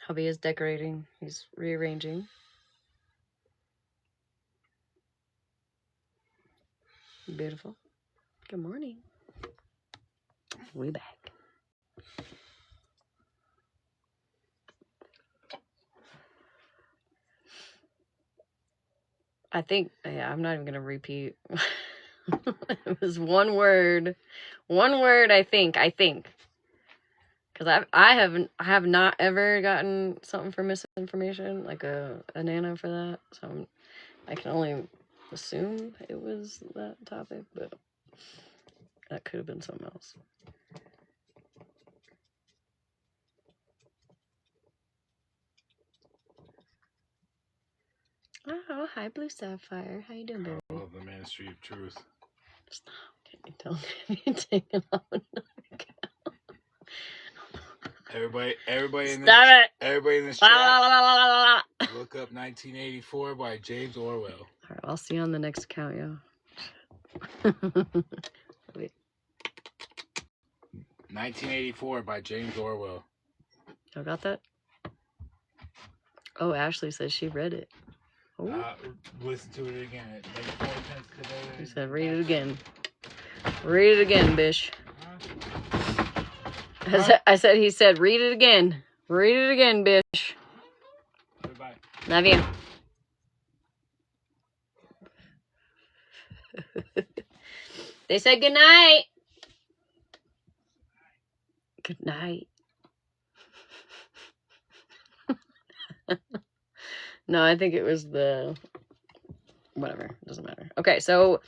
Hubby is decorating. He's rearranging. Beautiful. Good morning. We back. I think, yeah, I'm not even going to repeat. It was one word. One word, I think. Because I have not ever gotten something for misinformation, like a nano for that. So I can only assume it was that topic, but that could have been something else. Oh, hi, Blue Sapphire. How you doing, baby? I love the Ministry of Truth. Stop. Don't get me taken off another account. Everybody in Stop this, it. everybody in this La, chat, la, la, la, la, la, la. look up 1984 by James Orwell. All right, I'll see you on the next account, yo. Wait. 1984 by James Orwell. Y'all got that? Oh, Ashley says she read it. Listen to it again. It makes more sense today. She said, read it again. Read it again, bish. I said, he said, read it again. Read it again, bish. Goodbye. Love you. They said good night. Good night. No, I think it was the... Whatever. Doesn't matter. Okay, so...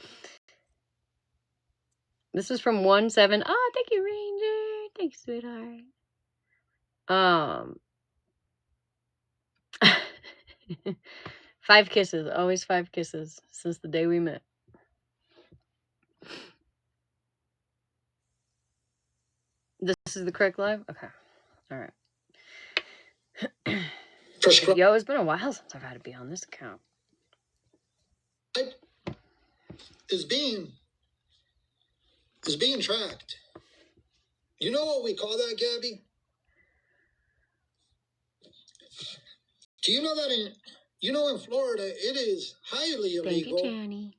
This is from 1-7. Oh, thank you, Ranger. Thanks, sweetheart. 5 kisses. Always 5 kisses since the day we met. This is the correct live? Okay. All right. Yo, it's been a while since I've had to be on this account. Is being tracked. You know what we call that, Gabby? Do you know that in Florida it is highly illegal? Thank you, Johnny.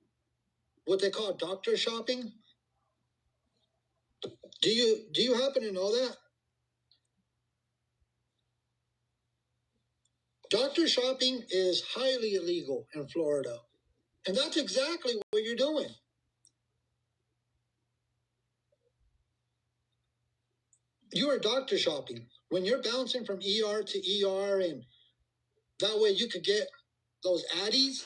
What they call doctor shopping? Do you happen to know that? Doctor shopping is highly illegal in Florida. And that's exactly what you're doing. You are doctor shopping. When you're bouncing from ER to ER, and that way you could get those addies.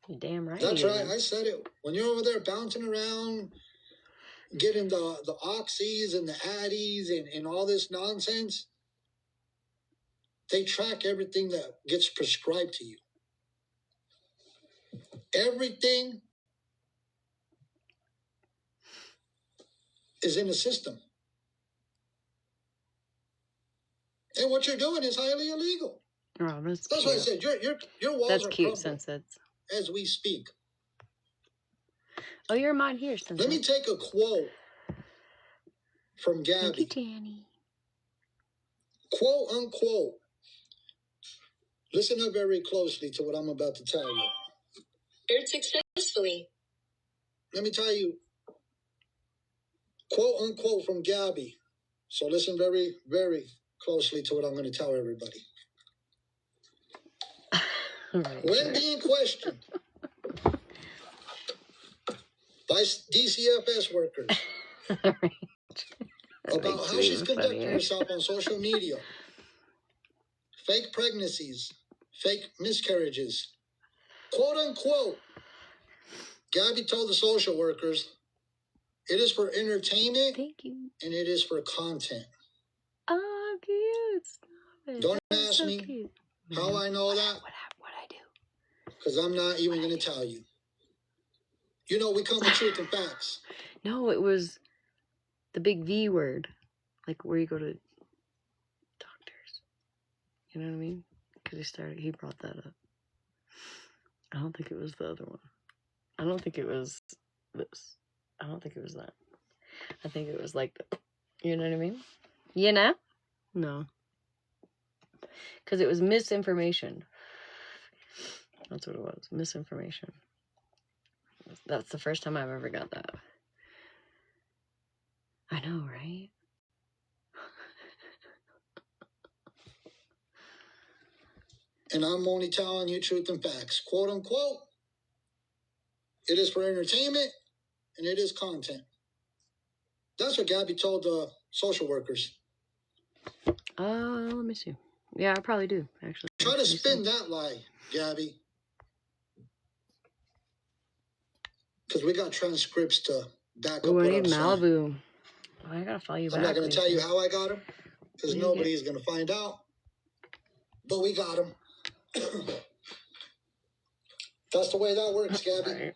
You're damn right. That's right. I said it. When you're over there bouncing around, getting the oxys and the addies and all this nonsense, they track everything that gets prescribed to you. Everything is in the system. And what you're doing is highly illegal. Oh, that's cute. Why I said your walls that's are cute, crumbling Sunsets. as we speak. Oh, you're mine here, Sunsets. Let me take a quote from Gabby. Thank you, Danny. Quote unquote. Listen up very closely to what I'm about to tell you. Aired successfully. Let me tell you, quote unquote from Gabby. So listen very, very closely to what I'm going to tell everybody. Right, when being questioned by DCFS workers about how she's conducting herself on social media, fake pregnancies, fake miscarriages, quote unquote, Gabby told the social workers, it is for entertainment. Thank you. And it is for content. Oh, cute. Don't ask me cute. How I know that. What I do? Because I'm not even going to tell you. You know, we come with truth and facts. No, it was the big V word. Like where you go to doctors. You know what I mean? Because he brought that up. I don't think it was the other one. I don't think it was this. I don't think it was that. I think it was like, you know what I mean? You know? No. Because it was misinformation. That's what it was. Misinformation. That's the first time I've ever got that. I know, right? And I'm only telling you truth and facts. Quote unquote. It is for entertainment and it is content. That's what Gabby told the social workers. Let me see. Yeah, I probably do, actually. Try to spin that lie, Gabby. Because we got transcripts to back up what I'm saying. Malibu. Oh, I gotta follow you back. I'm not going to tell you how I got them, because nobody's going to find out. But we got them. That's the way that works, Gabby. Right.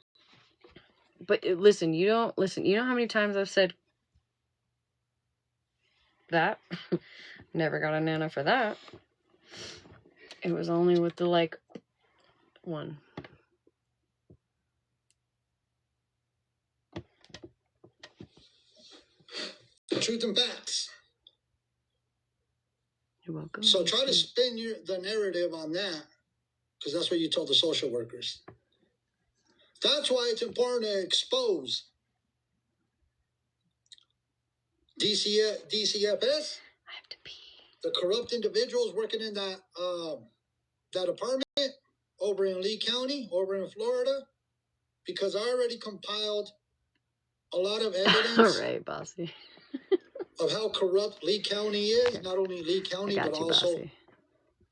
But listen, you know how many times I've said that? Never got a nana for that. It was only with the, like, one. Truth and facts. You're welcome. So try to spin the narrative on that, because that's what you told the social workers. That's why it's important to expose DCFS. I have to pee. The corrupt individuals working in that apartment over in Lee County, over in Florida, because I already compiled a lot of evidence. All right, bossy. Of how corrupt Lee County is. Not only Lee County, but also bossy.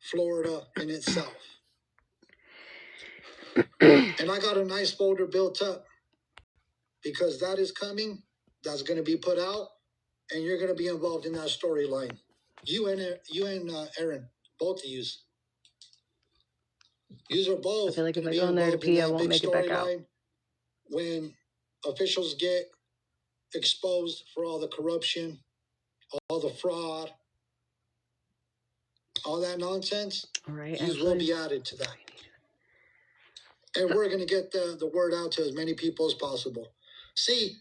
Florida in itself. And I got a nice folder built up, because that is coming. That's going to be put out, and you're going to be involved in that storyline. You and Aaron, both of you. You are both. I feel like if I go in there to pee, I won't make it back out. When officials get exposed for all the corruption, all the fraud, all that nonsense, all right, you will be added to that. And we're going to get the word out to as many people as possible. See,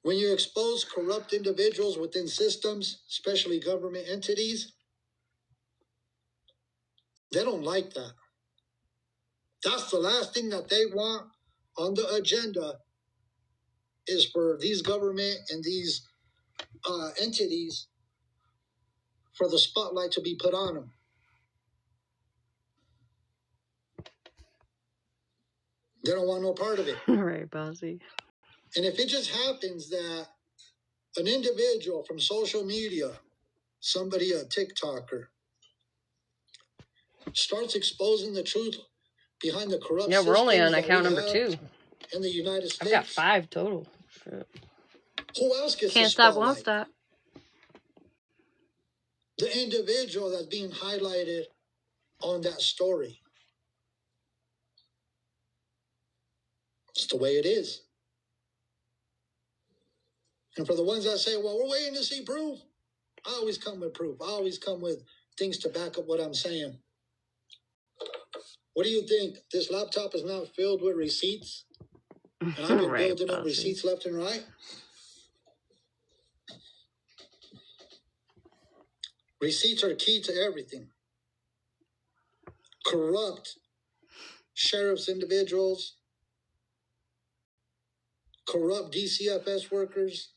when you expose corrupt individuals within systems, especially government entities, they don't like that. That's the last thing that they want on the agenda, is for these government and these entities, for the spotlight to be put on them. They don't want no part of it. All right, bossy. And if it just happens that an individual from social media, somebody, a TikToker, starts exposing the truth behind the corrupt yeah, we're only on account number 2 in the United States. I've got 5 total. Shit. Who else gets Can't the stop, spotlight? won't stop. The individual that's being highlighted on that story. It's the way it is. And for the ones that say, well, we're waiting to see proof, I always come with proof. I always come with things to back up what I'm saying. What do you think? This laptop is now filled with receipts? And I've been right, building up receipts left and right? Receipts are key to everything. Corrupt sheriff's individuals, corrupt DCFS workers.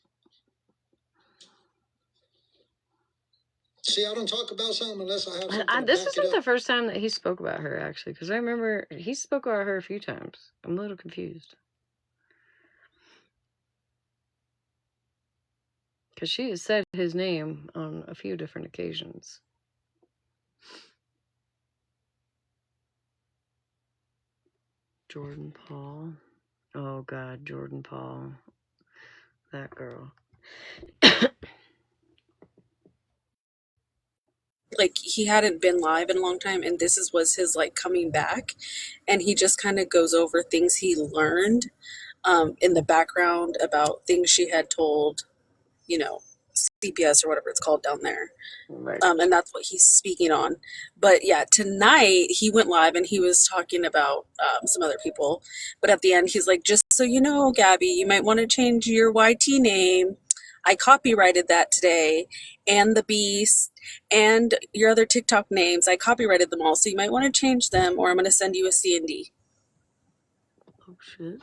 See, I don't talk about something unless I have something This to back isn't it up. the first time that he spoke about her, actually, because I remember he spoke about her a few times. I'm a little confused. Because she has said his name on a few different occasions. Jordan Paul. Oh, God, Jordan Paul. That girl. Like, he hadn't been live in a long time, and this was his, like, coming back. And he just kind of goes over things he learned in the background about things she had told, you know, CPS or whatever it's called down there. Right. And that's what he's speaking on. But yeah, tonight he went live and he was talking about some other people. But at the end, he's like, just so you know, Gabby, you might want to change your YT name. I copyrighted that today, and the Beast, and your other TikTok names. I copyrighted them all, so you might want to change them, or I'm going to send you a C&D. Oh shit.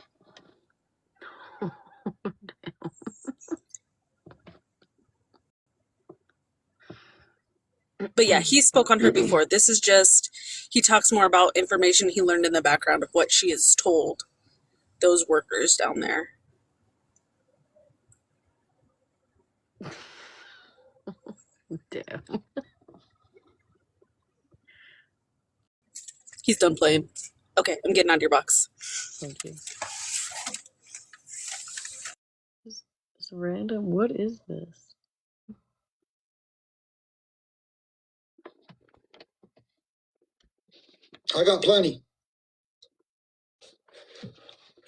But yeah, he spoke on her before. This is just, he talks more about information he learned in the background of what she has told those workers down there. Damn. He's done playing. Okay, I'm getting out of your box. Thank you. It's random. What is this? I got plenty.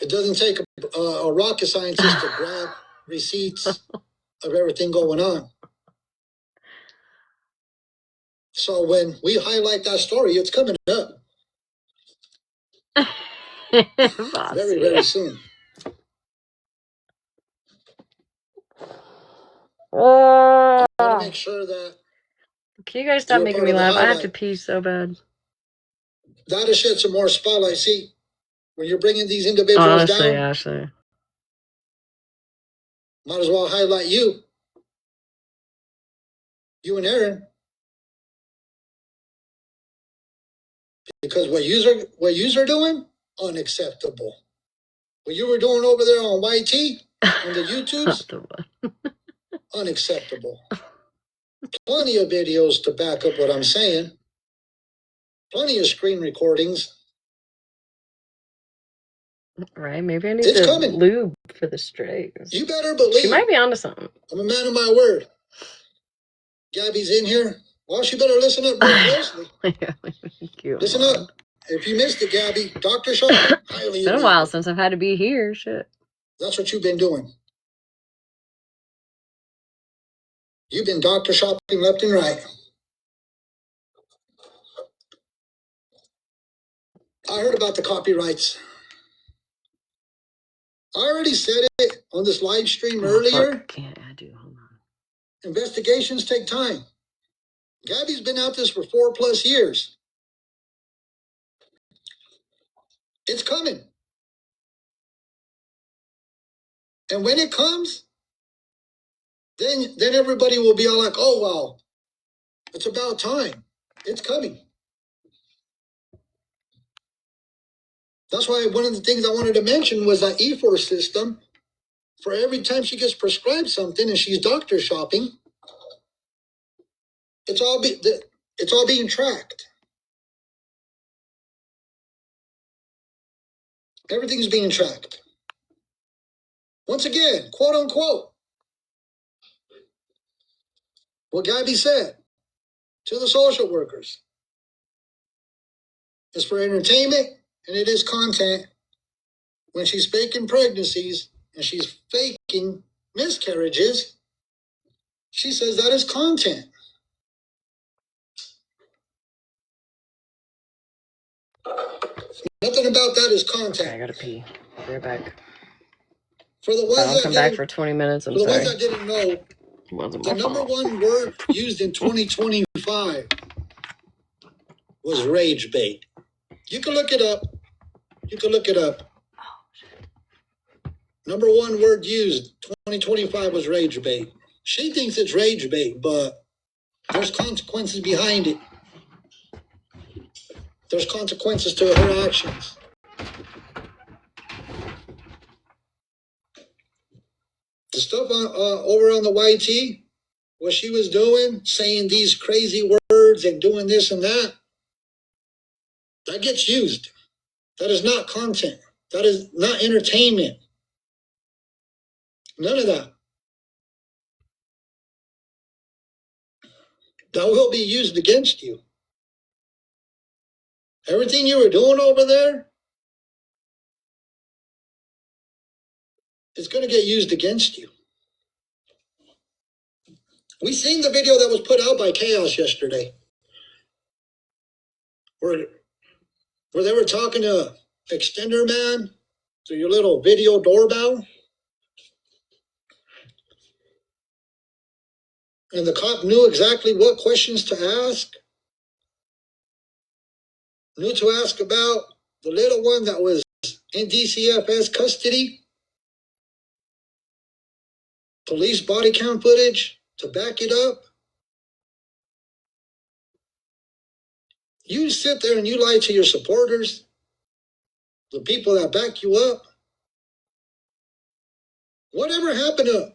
It doesn't take a rocket scientist to grab receipts of everything going on. So when we highlight that story, it's coming up very, very soon. I want to make sure that. Can you guys stop making me laugh? I have to pee so bad. That'll shed some more spotlight. See, when you're bringing these individuals down, Ashley. might as well highlight you and Aaron, because what you're doing, unacceptable. What you were doing over there on YT, on the YouTubes, unacceptable. Plenty of videos to back up what I'm saying. Plenty of screen recordings. Right? Maybe I need to lube for the strays. You better believe. She might be onto something. I'm a man of my word. Gabby's in here. Well, she better listen up more closely. Listen up. If you missed it, Gabby, Dr. Shaw, highly It's been a while since I've had to be here. Shit. That's what you've been doing. You've been doctor shopping left and right. I heard about the copyrights. I already said it on this live stream earlier. Fuck. Can't I do? Hold on. Investigations take time. Gabby's been at this for 4+ years. It's coming. And when it comes, then everybody will be all like, oh, well, it's about time. It's coming. That's why one of the things I wanted to mention was that E4 system. For every time she gets prescribed something and she's doctor shopping, it's all being tracked. Everything's being tracked. Once again, quote unquote, what Gabby said to the social workers is for entertainment and it is content. When she's faking pregnancies and she's faking miscarriages, she says that is content. Nothing about that is content. Okay, I gotta pee. Be right back. For the ones I don't come back for 20 minutes. I'm sorry. For the ones that didn't know, the number one word used in 2025 was rage bait. You can look it up. Number one word used 2025 was rage bait. She thinks it's rage bait, but there's consequences behind it. There's consequences to her actions. The stuff over on the YT, what she was doing, saying these crazy words and doing this and that gets used. That is not content. That is not entertainment. None of that. That will be used against you. Everything you were doing over there is going to get used against you. We seen the video that was put out by Chaos yesterday, where they were talking to Extender Man through your little video doorbell. And the cop knew exactly what questions to ask, knew to ask about the little one that was in DCFS custody, police body cam footage to back it up. You sit there and you lie to your supporters, the people that back you up. Whatever happened to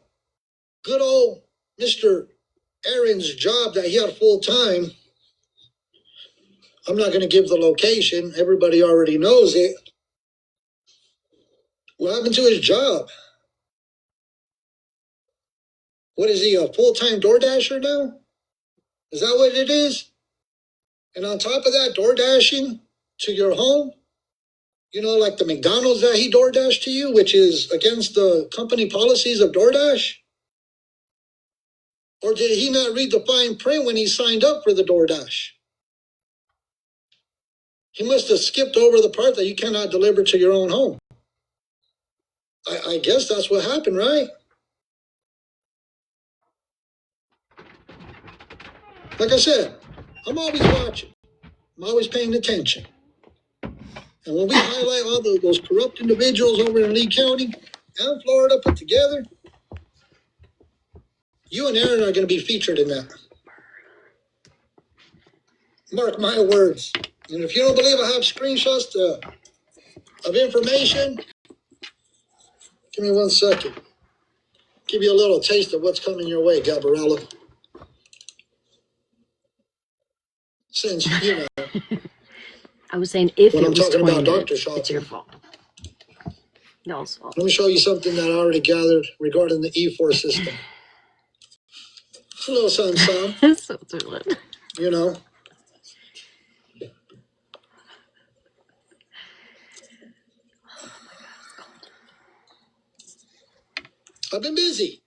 good old Mr. Aaron's job that he had full time? I'm not going to give the location. Everybody already knows it. What happened to his job? What is he, a full-time DoorDasher now? Is that what it is? And on top of that, door dashing to your home, you know, like the McDonald's that he door dashed to you, which is against the company policies of DoorDash? Or did he not read the fine print when he signed up for the DoorDash? He must have skipped over the part that you cannot deliver to your own home. I guess that's what happened, right? Like I said, I'm always watching. I'm always paying attention. And when we highlight all those corrupt individuals over in Lee County and Florida put together, you and Aaron are going to be featured in that. Mark my words. And if you don't believe I have screenshots of information, give me 1 second. Give you a little taste of what's coming your way, Gabriella. Since, you know. I was saying if when it I'm was talking 20 about minutes, doctor it's your shopping. fault. Y'all's fault. Let me show you something that I already gathered regarding the E4 system. It's a little something, So thrilled. you know. I've been busy.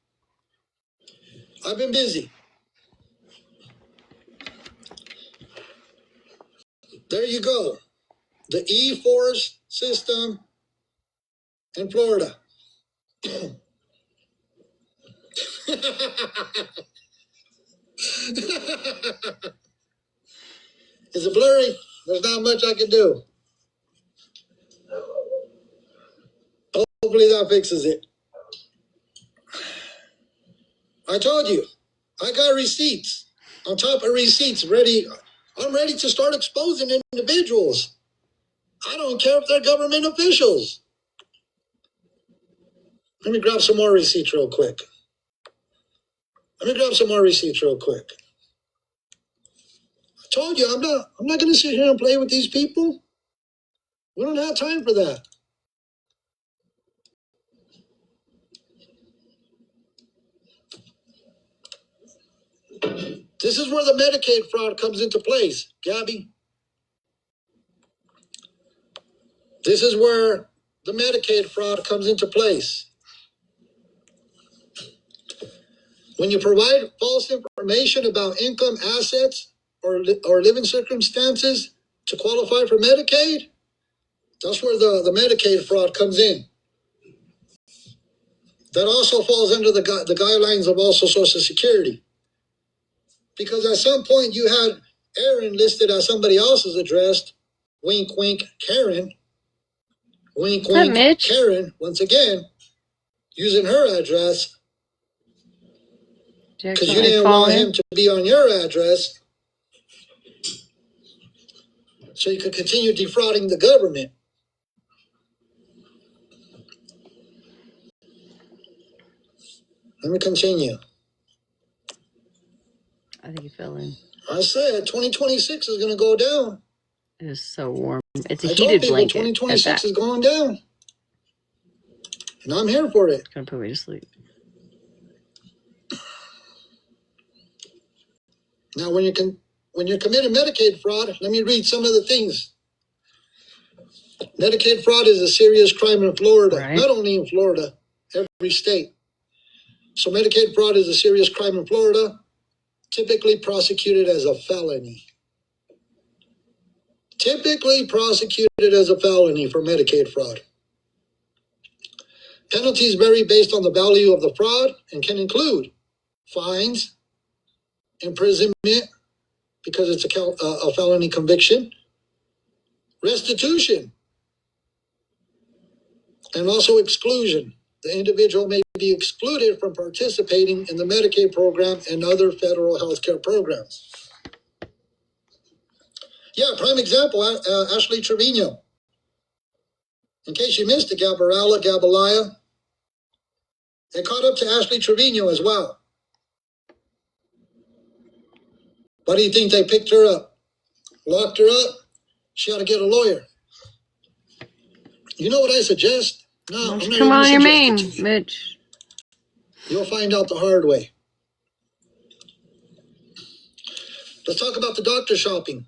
There you go. The E4 system in Florida. Is it blurry? There's not much I can do. Hopefully that fixes it. I told you, I got receipts. On top of receipts, ready. I'm ready to start exposing individuals. I don't care if they're government officials. Let me grab some more receipts real quick. I told you, I'm not going to sit here and play with these people. We don't have time for that. This is where the Medicaid fraud comes into place, Gabby. This is where the Medicaid fraud comes into place. When you provide false information about income, assets, or living circumstances to qualify for Medicaid, that's where the Medicaid fraud comes in. That also falls under the guidelines of also Social Security. Because at some point you had Aaron listed as somebody else's address, wink, wink, Karen. Wink, wink, Mitch? Karen, once again, using her address because you didn't want him to be on your address so you could continue defrauding the government. Let me continue. I think he fell in. I said 2026 is going to go down. It is so warm. It's a I told heated people blanket. 2026 is going down. And I'm here for it. It's going to put me to sleep. Now, when you're committing Medicaid fraud, let me read some of the things. Medicaid fraud is a serious crime in Florida, right. Not only in Florida, every state. So Medicaid fraud is a serious crime in Florida, typically prosecuted as a felony. Typically prosecuted as a felony for Medicaid fraud. Penalties vary based on the value of the fraud and can include fines, imprisonment because it's a felony conviction, restitution, and also exclusion. The individual may be excluded from participating in the Medicaid program and other federal health care programs. Yeah, prime example, Ashley Trevino. In case you missed it, Gabalaya, they caught up to Ashley Trevino as well. Why do you think they picked her up? Locked her up? She ought to get a lawyer. You know what I suggest? No, I'm not Come on your suggest it main, to you. Mitch. You'll find out the hard way. Let's talk about the doctor shopping.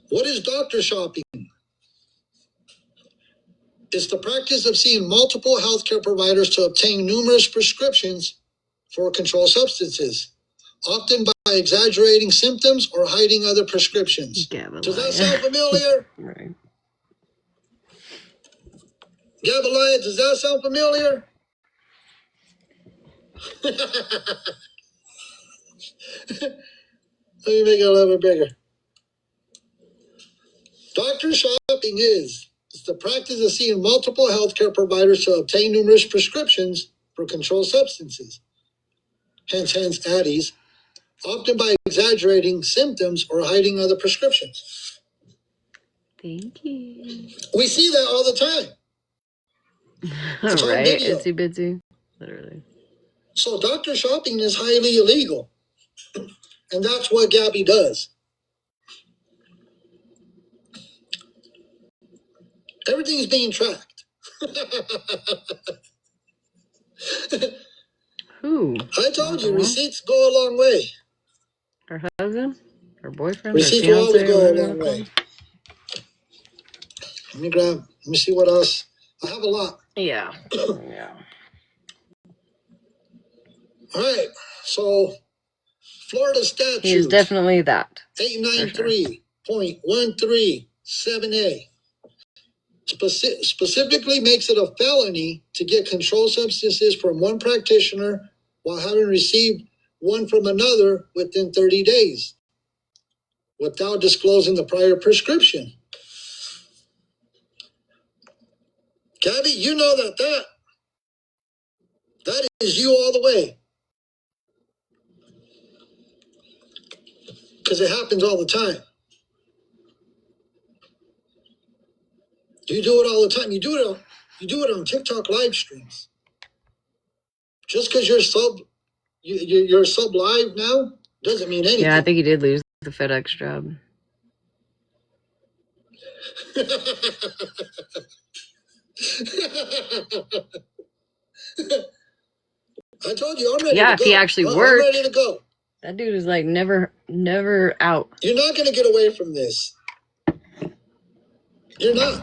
What is doctor shopping? It's the practice of seeing multiple healthcare providers to obtain numerous prescriptions for controlled substances, often by exaggerating symptoms or hiding other prescriptions. Does that sound familiar? Right. Gabalaya, does that sound familiar? Let me make it a little bit bigger. Doctor shopping is the practice of seeing multiple healthcare providers to obtain numerous prescriptions for controlled substances, hence Addies, often by exaggerating symptoms or hiding other prescriptions. Thank you. We see that all the time. It's on Right, video. itsy bitsy. Literally. So doctor shopping is highly illegal. And that's what Gabby does. Everything's being tracked. Who? I told you, receipts go a long way. Her husband? Her boyfriend? Receipts her will always fiance? go a long way. Let me see what else. I have a lot. Yeah. Yeah. All right. So, Florida statute. He is definitely that. 893.137A specifically makes it a felony to get controlled substances from one practitioner while having received one from another within 30 days without disclosing the prior prescription. Gabby, you know that is you all the way. Because it happens all the time. You do it all the time. You do it on TikTok live streams. Just because you're sub live now doesn't mean anything. Yeah, I think he did lose the FedEx job. I told you I'm ready to go. Yeah, if he actually worked. I'm ready to go. That dude is like never out. You're not going to get away from this. You're not.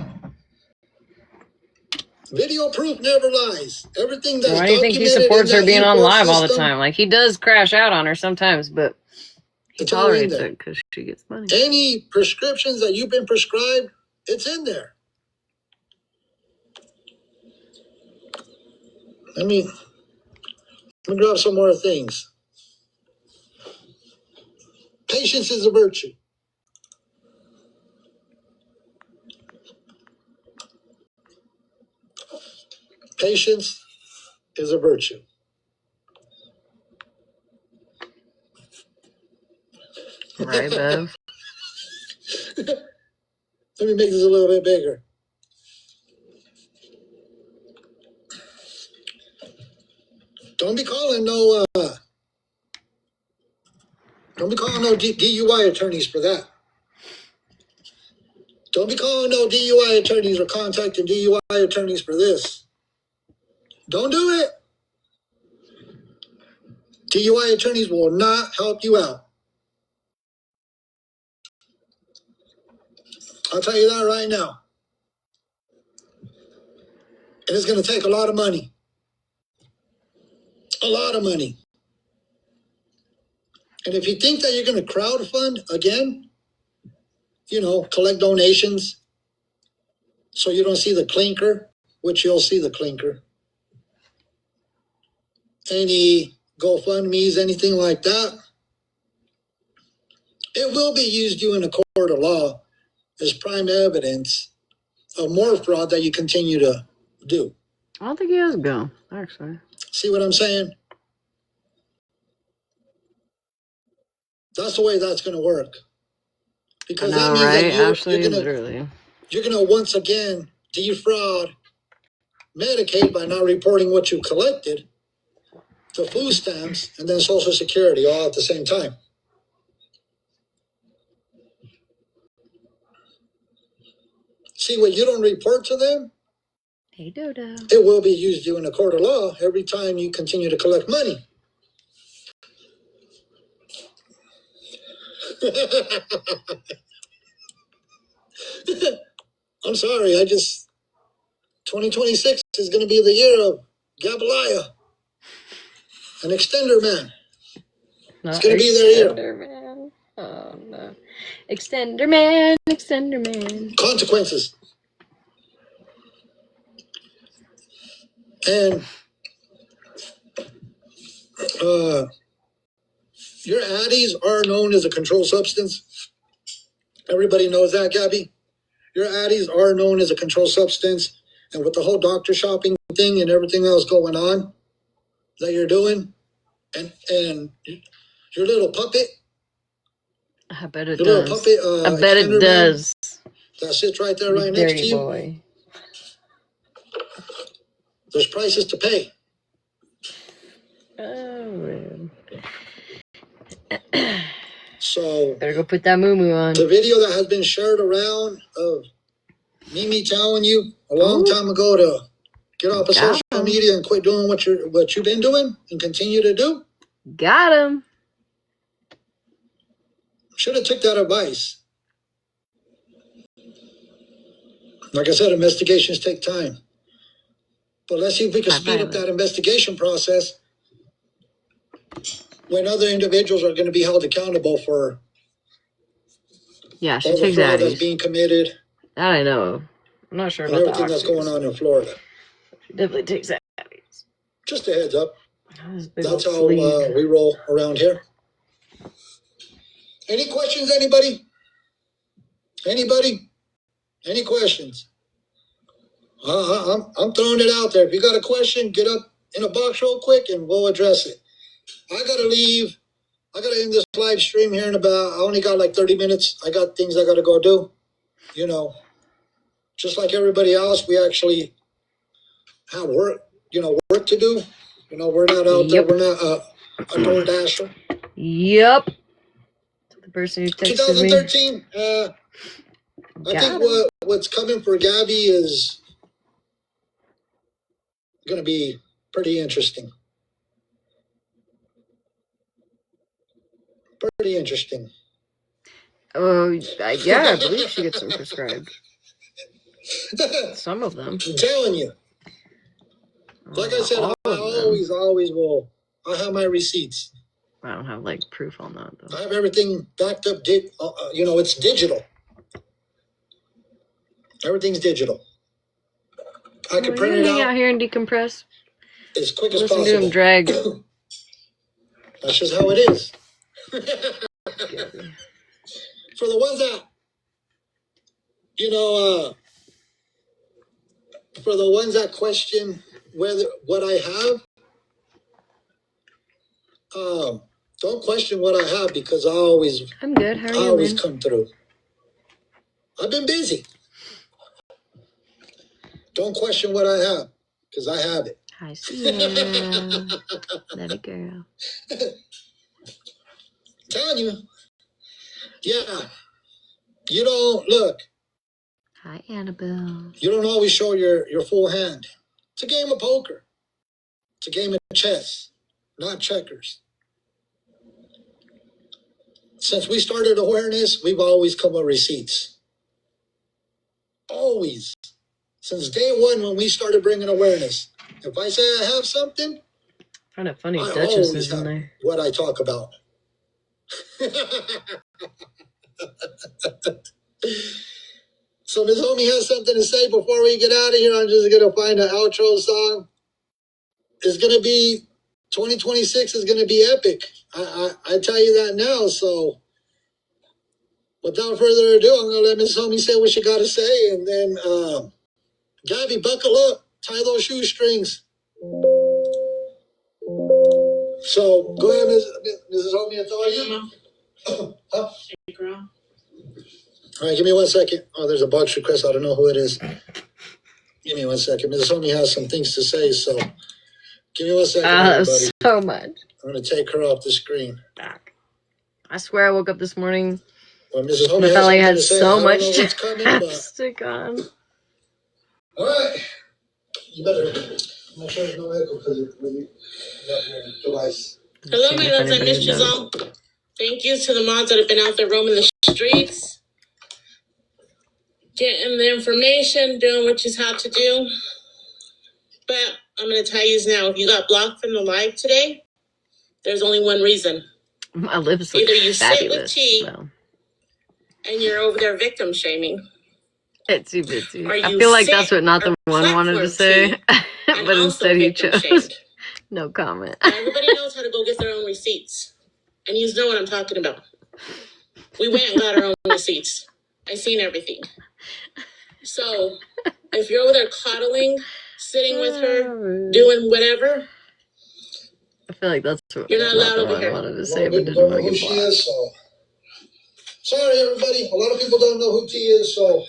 Video proof never lies. Everything that's Why do you think he supports her being on live all the time? Like, he does crash out on her sometimes, but he tolerates it because she gets money. Any prescriptions that you've been prescribed, it's in there. Let me grab some more things. Patience is a virtue. Patience is a virtue. Right, Bev? Let me make this a little bit bigger. Don't be calling no DUI attorneys for that. Don't be calling no DUI attorneys or contacting DUI attorneys for this. Don't do it. DUI attorneys will not help you out. I'll tell you that right now. And it's going to take a lot of money. A lot of money. And if you think that you're going to crowdfund again, collect donations so you don't see the clinker, which you'll see the clinker. Any GoFundMes, anything like that, it will be used you in a court of law as prime evidence of more fraud that you continue to do. I don't think he has go, actually. See what I'm saying? That's the way that's going to work. Because I know, that means right, that Ashley? Literally. you're going to once again defraud Medicaid by not reporting what you collected, the food stamps, and then Social Security all at the same time. See, what you don't report to them, Hey, Dodo. it will be used you in a court of law every time you continue to collect money. I'm sorry, 2026 is going to be the year of Gabaliah, an extender man. It's going to be their year. Extender man. Oh, no. Extender man, extender man. Consequences. And your addies are known as a controlled substance. Everybody knows that, Gabby. Your addies are known as a controlled substance. And with the whole doctor shopping thing and everything else going on that you're doing, and your little puppet. I bet it your does. Little puppet, I bet it does. That sits right there, right Dirty next to you. Boy. There's prices to pay. Oh, man. So better go put that moo on. The video that has been shared around of Mimi telling you a long time ago to get off of social media and quit doing what you've been doing and continue to do. Got him. Should have took that advice. Like I said, investigations take time. But let's see if we can speed up that investigation process when other individuals are going to be held accountable for she all the takes fraud that's Addies. being committed. That I know. I'm not sure and about everything that's going on in Florida. She definitely takes Addies. Just a heads up. That's how sleeve. we roll around here. Any questions, anybody? Anybody? Any questions? I'm throwing it out there. If you got a question, get up in a box real quick and we'll address it. I got to leave. I got to end this live stream here in about, I only got like 30 minutes. I got things I got to go do. You know, just like everybody else, we actually have work to do. You know, we're not out there. We're not a door dasher. Yep. The person who texted 2013, me. I think what's coming for Gabby is going to be pretty interesting. Pretty interesting. Oh, yeah, I believe she gets them prescribed. Some of them. I'm telling you. Like I said, I always will. I have my receipts. I don't have like proof on that though. I have everything backed up. It's digital. Everything's digital. I can print it hang out here and decompress as quick as possible. possible. Listen to him drag. That's just how it is. For the ones that, for the ones that question what I have, don't question what I have because I'm good. How are you, I always come through. I've been busy. Don't question what I have because I have it. Hi, Sierra. Let it girl. Telling you. Yeah. You don't look. Hi, Annabelle. You don't always show your full hand. It's a game of poker. It's a game of chess, not checkers. Since we started awareness, we've always come with receipts. Always. Since day one when we started bringing awareness. If I say I have something, I find it funny. I Duchess always is in have there. what I talk about. So Ms. Homie has something to say before we get out of here. I'm just going to find an outro song. It's going to be 2026 is going to be epic. I tell you that now. So without further ado, I'm going to let Miss Homie say what she got to say. And then, Gabby, buckle up. Tie those shoestrings. So go ahead, Mrs. Homie, it's all you. Huh? Hey, girl. All right, give me 1 second. Oh, there's a box request. I don't know who it is. Give me 1 second. Mrs. Homie has some things to say, so give me 1 second, everybody. So much. I'm going to take her off the screen. I swear I woke up this morning. Well, Mrs. Homie I felt like I had so much chapstick on. All right. You better make sure there's no echo because when you got your device. Hello, my loves. I missed you all. Thank you to the mods that have been out there roaming the streets, getting the information, doing what you have to do. But I'm going to tell you now, if you got blocked from the live today, there's only one reason. My lips look either you fabulous, sit with T and you're over there victim shaming. Itsy bitsy. I feel like that's what not the one wanted to say, but instead he chose no comment. Everybody knows how to go get their own receipts. And you know what I'm talking about. We went and got our own receipts. I seen everything. So if you're over there coddling, sitting with her, doing whatever, I feel like that's what you're not allowed over here. I wanted to say, but didn't want to get blocked. So. Sorry, everybody. A lot of people don't know who T is, so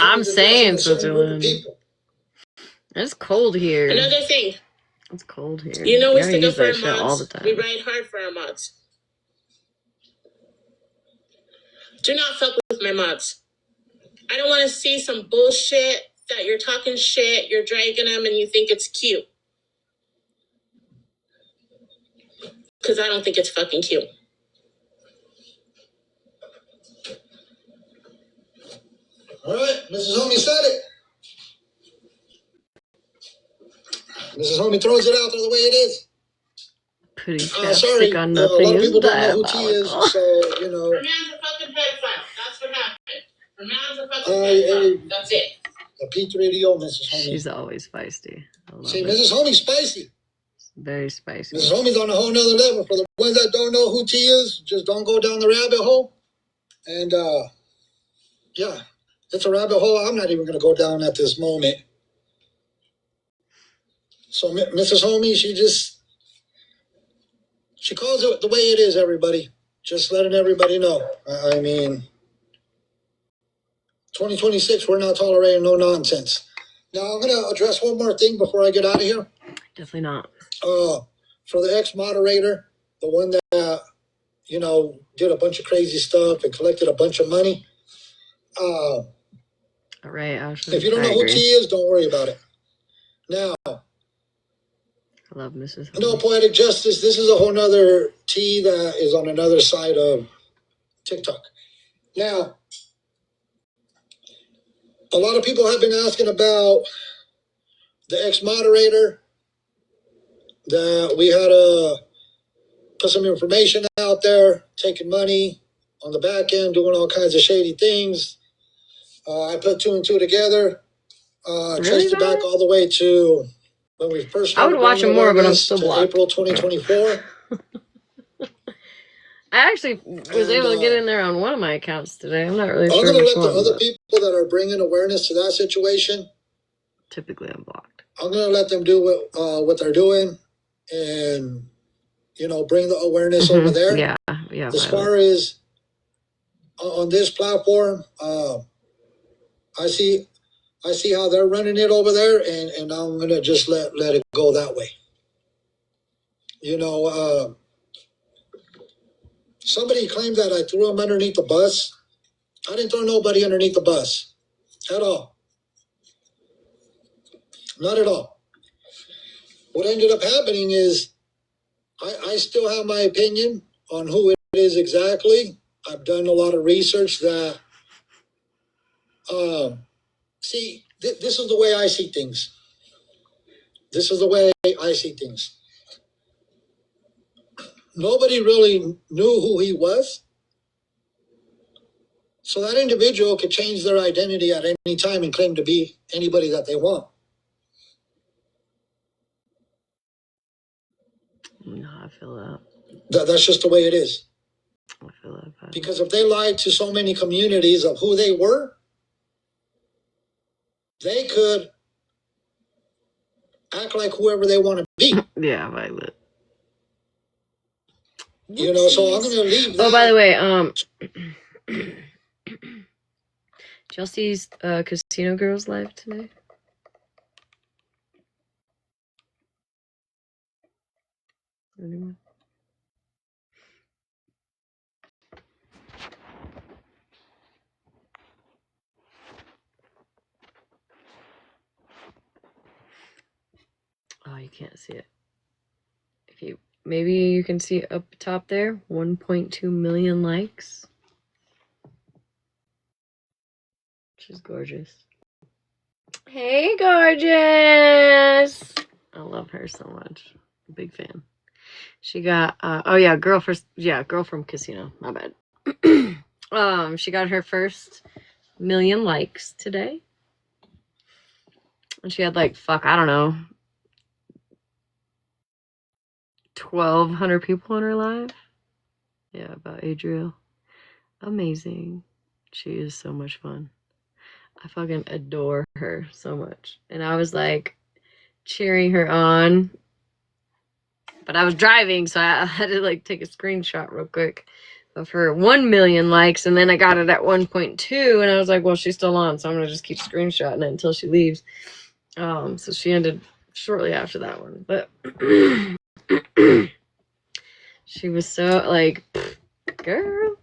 I'm saying Switzerland. It's cold here. Another thing. It's cold here. You know we stick up for our mods. All the time. We ride hard for our mods. Do not fuck with my mods. I don't want to see some bullshit that you're talking shit, you're dragging them, and you think it's cute. Because I don't think it's fucking cute. All right, Mrs. Homie said it. Mrs. Homie throws it out there the way it is. Putting chapstick on nothing a lot of people is don't know who T is, so, you know. Her man's a fucking pedophile. That's what happened. Her man's a fucking pedophile. That's it. A P3DO, Mrs. Homie. She's always feisty. See, Mrs. Homie's spicy. Very spicy. Mrs. Homie's on a whole nother level. For the ones that don't know who T is, just don't go down the rabbit hole. And, yeah, it's a rabbit hole I'm not even going to go down at this moment. So, Mrs. Homie, she calls it the way it is, everybody. Just letting everybody know. I mean, 2026, we're not tolerating no nonsense. Now, I'm going to address one more thing before I get out of here. Definitely not. For the ex-moderator, the one that, you know, did a bunch of crazy stuff and collected a bunch of money. All right, Ashley. If you don't know who T is, don't worry about it. Now, I love Mrs. You know, Poetic Justice, this is a whole nother T that is on another side of TikTok. Now, a lot of people have been asking about the ex-moderator, that we had to put some information out there, taking money on the back end, doing all kinds of shady things. I put 2 and 2 together, traced it back all the way to when we first started. I would watch him more, but I'm still blocked. April 2024. I actually was able to get in there on one of my accounts today. I'm not really sure. I'm going to let the other people that are bringing awareness to that situation. Typically, I'm blocked. I'm going to let them do what they're doing, and you know, bring the awareness over there. Yeah. As far as on this platform, I see how they're running it over there, and I'm going to just let it go that way. You know, somebody claimed that I threw him underneath the bus. I didn't throw nobody underneath the bus at all. Not at all. What ended up happening is I still have my opinion on who it is exactly. I've done a lot of research that, see, this is the way I see things. This is the way I see things. Nobody really knew who he was. So that individual could change their identity at any time and claim to be anybody that they want. feel that. That's just the way it is. I feel that. Because if they lied to so many communities of who they were, they could act like whoever they want to be. Yeah, Violet. You know, so I'm gonna leave that. Oh, by the way, Chelsea's Casino Girls live today. Anyone? Oh, you can't see it. If you maybe you can see up top there, 1.2 million likes. She's gorgeous. Hey, gorgeous! I love her so much. Big fan. She got girl from Casino. My bad. She got her first million likes today. And she had like I don't know, 1,200 people in her live. Yeah, about Adriel. Amazing. She is so much fun. I fucking adore her so much. And I was like cheering her on. But I was driving, so I had to like take a screenshot real quick of her 1 million likes, and then I got it at 1.2, and I was like, well, she's still on, so I'm gonna just keep screenshotting it until she leaves. So she ended shortly after that one. But she was so like, girl,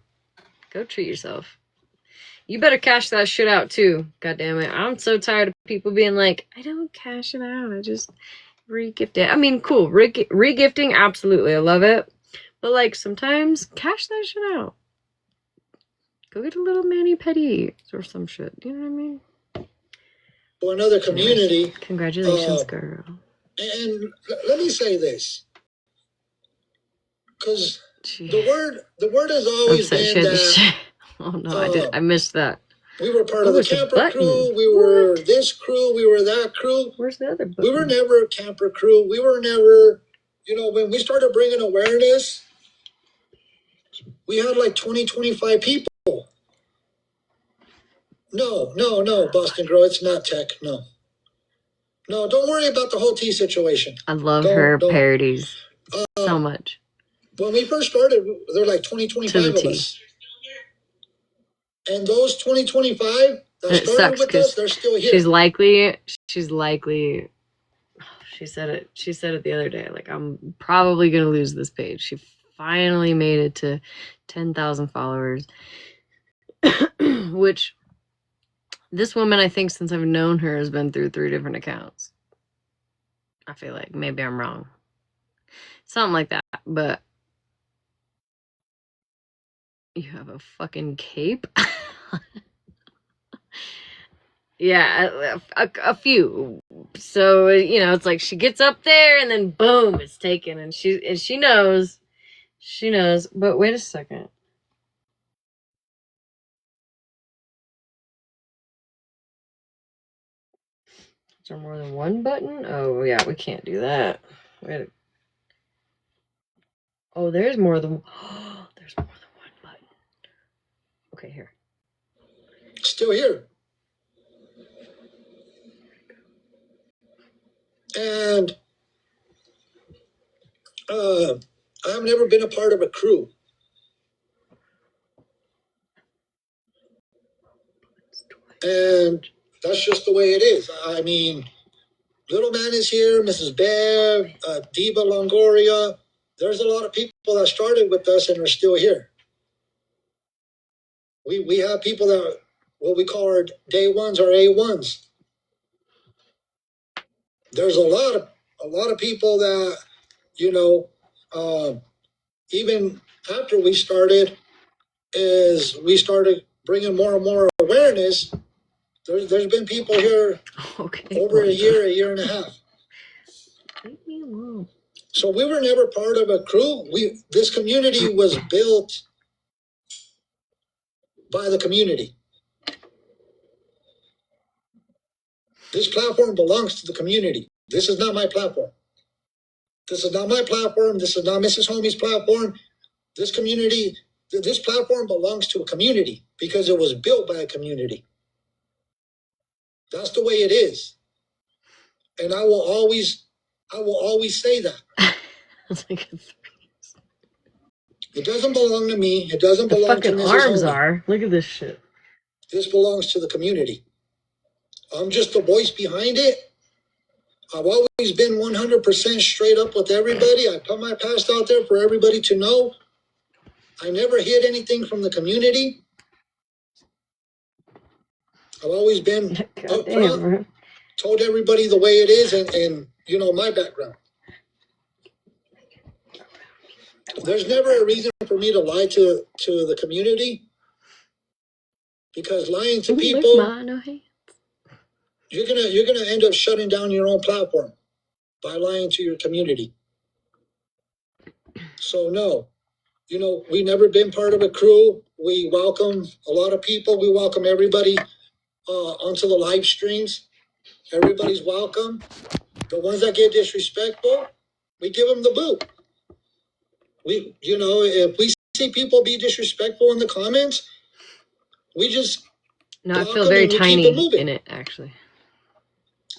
go treat yourself. You better cash that shit out too. God damn it. I'm so tired of people being like, I don't cash it out. I just re-gift it. I mean, cool. Re-gifting, absolutely. I love it. But like sometimes cash that shit out. Go get a little mani-pedi or some shit. You know what I mean? For another community. Anyways, congratulations, girl. And let me say this. Because the word has always been that. Oh no, I missed that. We were part of the camper crew. We were this crew. We were that crew. Where's the other button? We were never a camper crew. We were never, when we started bringing awareness, we had like 20, 25 people. No, Boston Girl. It's not tech. No, don't worry about the whole tea situation. I love her parodies so much. When we first started, there were like 20, 25 of us. And those 20, 25 that started with us, they're still here. She's likely, she said it the other day, like, I'm probably going to lose this page. She finally made it to 10,000 followers, which this woman, I think, since I've known her, has been through 3 different accounts. I feel like maybe I'm wrong. Something like that, but you have a fucking cape? Yeah, a few. So, it's like she gets up there and then boom, it's taken. And she knows. She knows. But wait a second. Is there more than one button? Oh, yeah, we can't do that. Oh, there's more than there's more than one button. Okay, here. Still here. And I've never been a part of a crew. And that's just the way it is. I mean, Little Man is here, Mrs. Bev, Diva Longoria. There's a lot of people that started with us and are still here. We have people that, what we call our day ones or A1s. There's a lot of people that, even after we started bringing more and more awareness. There's been people here over a year and a half. Leave me alone. So we were never part of a crew. This community was built by the community. This platform belongs to the community. This is not my platform. This is not my platform. This is not Mrs. Homie's platform. This community, this platform belongs to a community because it was built by a community. That's the way it is. And I will always say that. It doesn't belong to me. It doesn't belong to Mrs. The fucking arms Homie. are. Look at this shit. This belongs to the community. I'm just the voice behind it. I've always been 100% straight up with everybody. I put my past out there for everybody to know. I never hid anything from the community. I've always been upfront, told everybody the way it is and you know, my background. There's never a reason for me to lie to the community because lying to people, you're gonna end up shutting down your own platform by lying to your community. So no, you know, we never been part of a crew. We welcome a lot of people. We welcome everybody onto the live streams. Everybody's welcome. The ones that get disrespectful, we give them the boot. We, you know, if we see people be disrespectful in the comments, we just I feel very tiny in it, actually.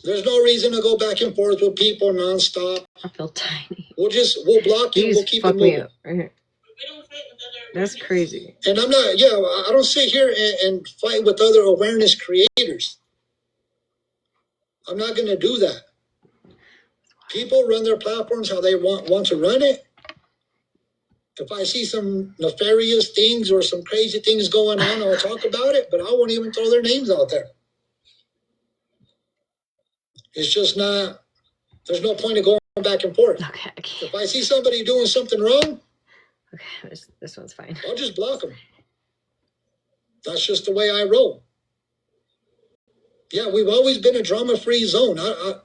There's no reason to go back and forth with people nonstop. I feel tiny. We'll block you. We'll keep it moving. Me up right here. That's crazy. And I'm not, I don't sit here and fight with other awareness creators. I'm not going to do that. People run their platforms how they want to run it. If I see some nefarious things or some crazy things going on, I'll talk about it, but I won't even throw their names out there. It's just not, there's no point of going back and forth. Okay. If I see somebody doing something wrong, okay, this one's fine. I'll just block them. That's just the way I roll. Yeah, we've always been a drama-free zone.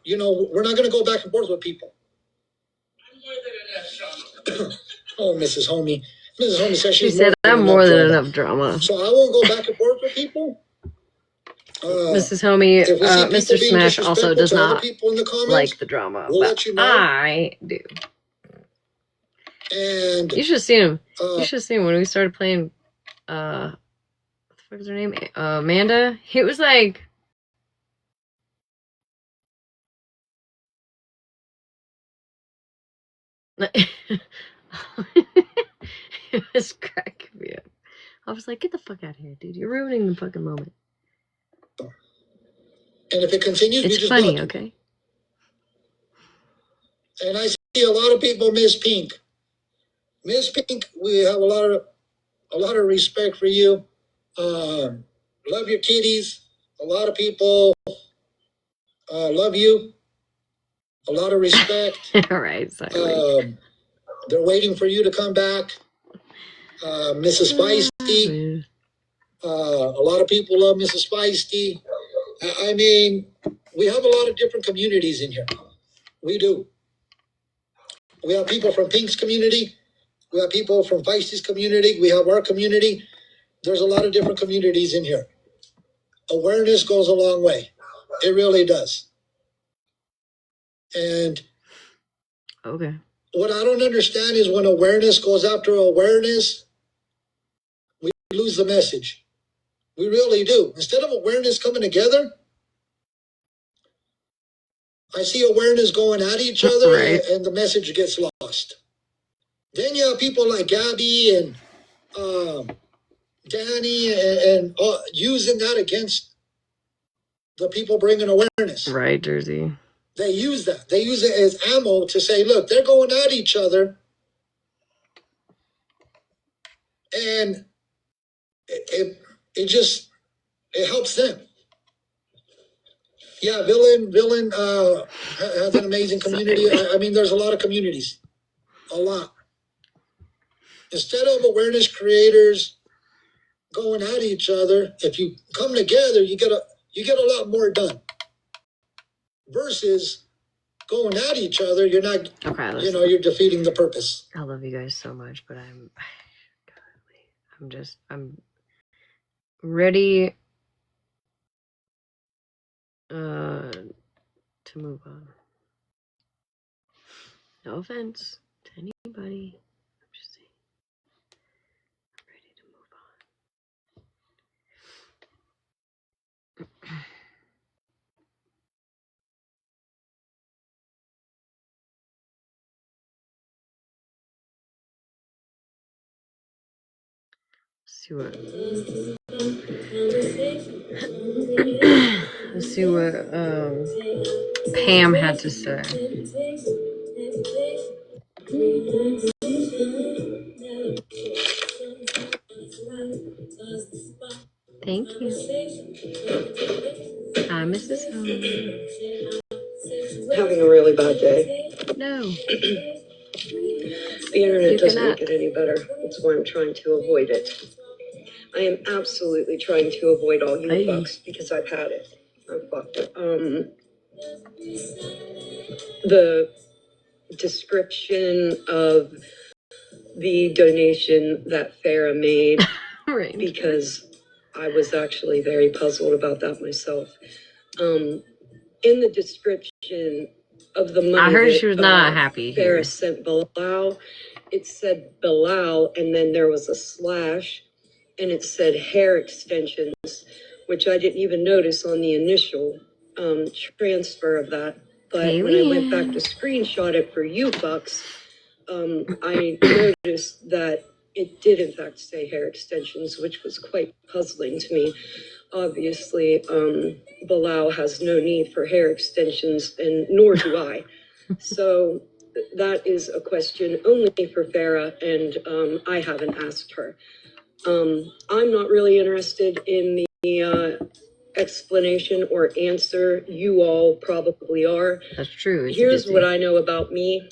You know, we're not going to go back and forth with people. I'm more than enough drama. Oh, Mrs. Homie. Mrs. Homie said she said I'm more than enough drama. So I won't go back and forth with people. Mrs. Homie, Mr. Smash also does not like the drama, we'll but let you know. I do. And you should have seen him. You should have seen him when we started playing. What the fuck is her name? Amanda. He was like. It was cracking me up. I was like, get the fuck out of here, dude. You're ruining the fucking moment. And if it continues, it's just funny, okay? And I see a lot of people miss Pink. Miss Pink, we have a lot of respect for you. Love your kitties. A lot of people love you. A lot of respect. All right, sorry. They're waiting for you to come back. Mrs. Feisty. A lot of people love Mrs. Feisty. I mean, we have a lot of different communities in here. We do. We have people from Pink's community. We have people from Feisty's community. We have our community. There's a lot of different communities in here. Awareness goes a long way. It really does. And okay. What I don't understand is when awareness goes after awareness, we lose the message. We really do. Instead of awareness coming together, I see awareness going at each other, right, and the message gets lost. Then you have people like Gabby and Danny and using that against the people bringing awareness. Right, Jersey. They use that. They use it as ammo to say, look, they're going at each other. And it helps them. Yeah, Villain has an amazing community. I mean, there's a lot of communities. A lot. Instead of awareness creators going at each other, if you come together, you get a lot more done. Versus going at each other, you're not, you're defeating the purpose. I love you guys so much, but I'm ready to move on. No offense to anybody. I'm just saying. I'm ready to move on. Let's see what Pam had to say. Thank you. Hi, Mrs. Home. Having a really bad day. No. The internet doesn't make it any better. That's why I'm trying to avoid it. I am absolutely trying to avoid all you fucks because I've had it. I'm fucked up. The description of the donation that Farah made, Right. because I was actually very puzzled about that myself. In the description of the money, I heard that, she was not happy here. Farah sent Bilal. It said Bilal, and then there was a slash, and it said hair extensions, which I didn't even notice on the initial transfer of that. But when I went back to screenshot it for you fucks, I noticed that it did in fact say hair extensions, which was quite puzzling to me. Obviously, Bilal has no need for hair extensions, and nor do I. So that is a question only for Farah, and I haven't asked her. I'm not really interested in the explanation or answer. You all probably are. That's true. Here's what I know about me.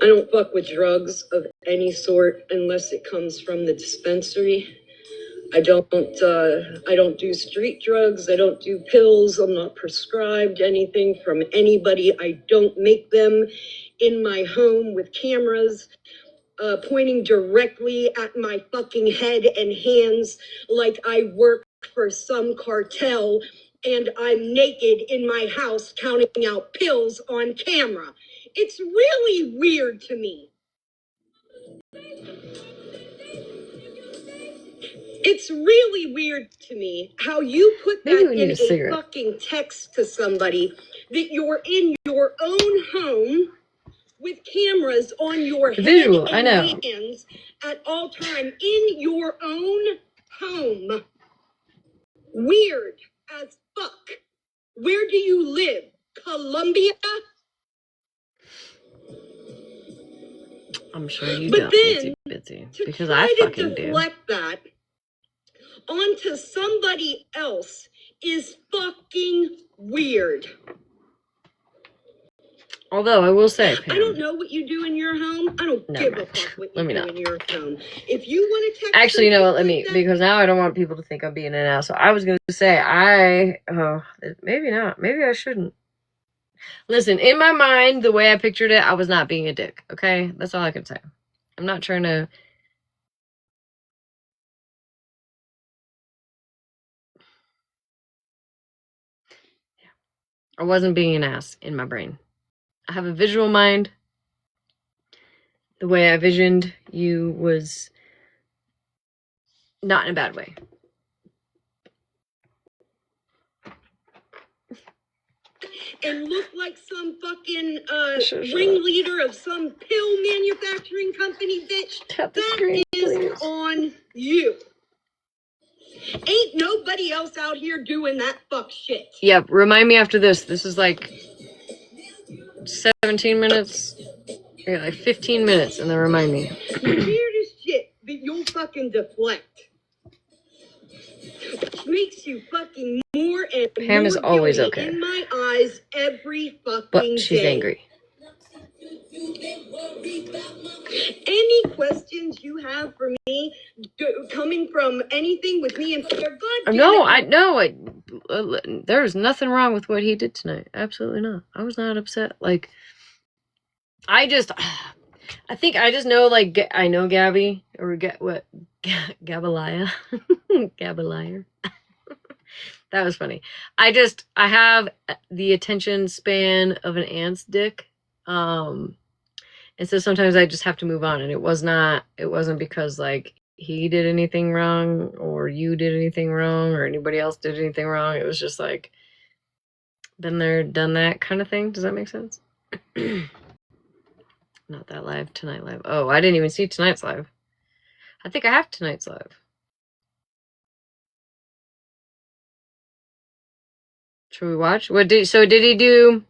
I don't fuck with drugs of any sort unless it comes from the dispensary. I don't do street drugs. I don't do pills. I'm not prescribed anything from anybody. I don't make them in my home with cameras pointing directly at my fucking head and hands like I work for some cartel and I'm naked in my house counting out pills on camera. It's really weird to me. It's really weird to me how you put that in a fucking text to somebody that you're in your own home with cameras on your head and hands at all time in your own home. Weird as fuck. Where do you live? Colombia? I'm sure you don't, Bitsy, because I fucking do. That onto somebody else is fucking weird. Although I will say, Pam, I don't know what you do in your home. I don't give a fuck what you do in your home. If you want to text, actually, you know what? Because now I don't want people to think I'm being an asshole. I was going to say maybe not. Maybe I shouldn't. Listen, in my mind, the way I pictured it, I was not being a dick. Okay, that's all I can say. I'm not trying to. I wasn't being an ass in my brain. I have a visual mind. The way I visioned you was not in a bad way. And look like some fucking ringleader of some pill manufacturing company, bitch. That is on you. Ain't nobody else out here doing that fuck shit. Yep, remind me after this. This is like 17 minutes. Yeah, like 15 minutes, and then remind me. The weirdest shit that you'll fucking deflect. Which makes you fucking more and Pam more is always guilty okay. in my eyes every fucking but she's day. Angry. Any questions you have for me coming from anything with me and there's nothing wrong with what he did tonight. Absolutely not. I was not upset. Like, I think I just know, like, I know Gabby, or Gabalaya. Gabalaya. That was funny. I have the attention span of an ant's dick. And so sometimes I just have to move on, and it wasn't because like he did anything wrong or you did anything wrong or anybody else did anything wrong. It was just like been there, done that kind of thing. Does that make sense? Not that live, tonight live. Oh, I didn't even see tonight's live. I think I have tonight's live. Should we watch? Did he do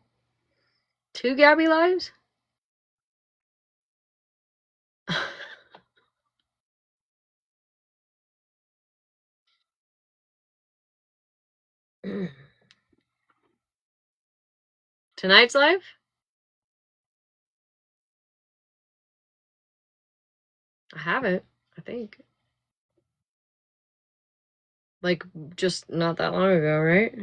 2 Gabby lives? Tonight's live? I haven't, I think. Like, just not that long ago, right?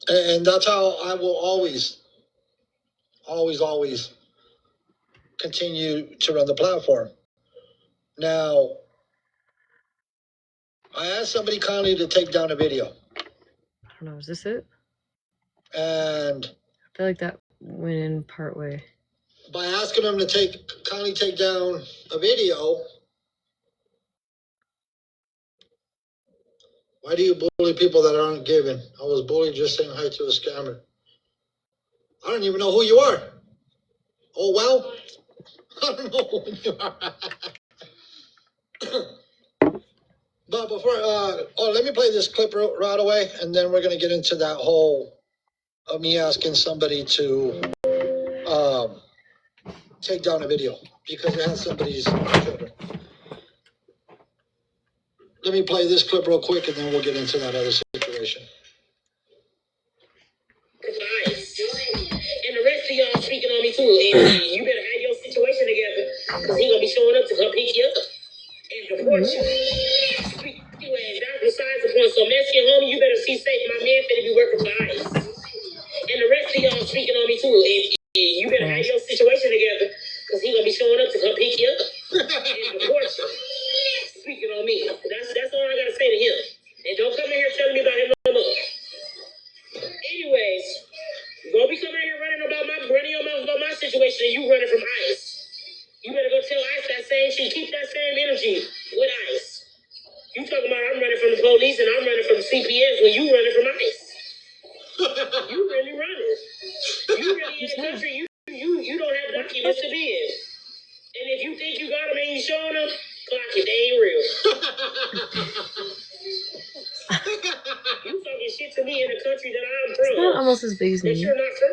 And that's how I will always continue to run the platform. Now, I asked somebody kindly to take down a video. I don't know, is this it? And I feel like that went in part way. by asking them to kindly take down a video, why do you bully people that aren't giving? I was bullied just saying hi to a scammer. I don't even know who you are. Oh, well, I don't know who you are. But before, let me play this clip right away, and then we're going to get into that whole of me asking somebody to take down a video because it has somebody's children. Let me play this clip real quick, and then we'll get into that other situation. And the rest of y'all speaking on me too. And you better have your situation together, because he gonna be showing up to come pick you up and deport you. That's besides the point. So Messi and homie, you better see safe. My man finna be working for ICE. And the rest of y'all speaking on me too. And you better have your situation together, because he gonna be showing up to come pick you up and deport you. Speaking on me. That's all I gotta say to him. And don't come in here telling me about him no more. Anyways, don't be coming here running your mouth about my situation and you running from ICE. You better go tell ICE that same shit. Keep that same energy with ICE. You talking about I'm running from the police and I'm running from CPS when you running from ICE. You really running. You really in the country. You don't have documents to be in. And if you think you got them and you showing them, clock it. They ain't real. You talking shit to me in a country that I'm from. It's not almost as big as that me. you're not from.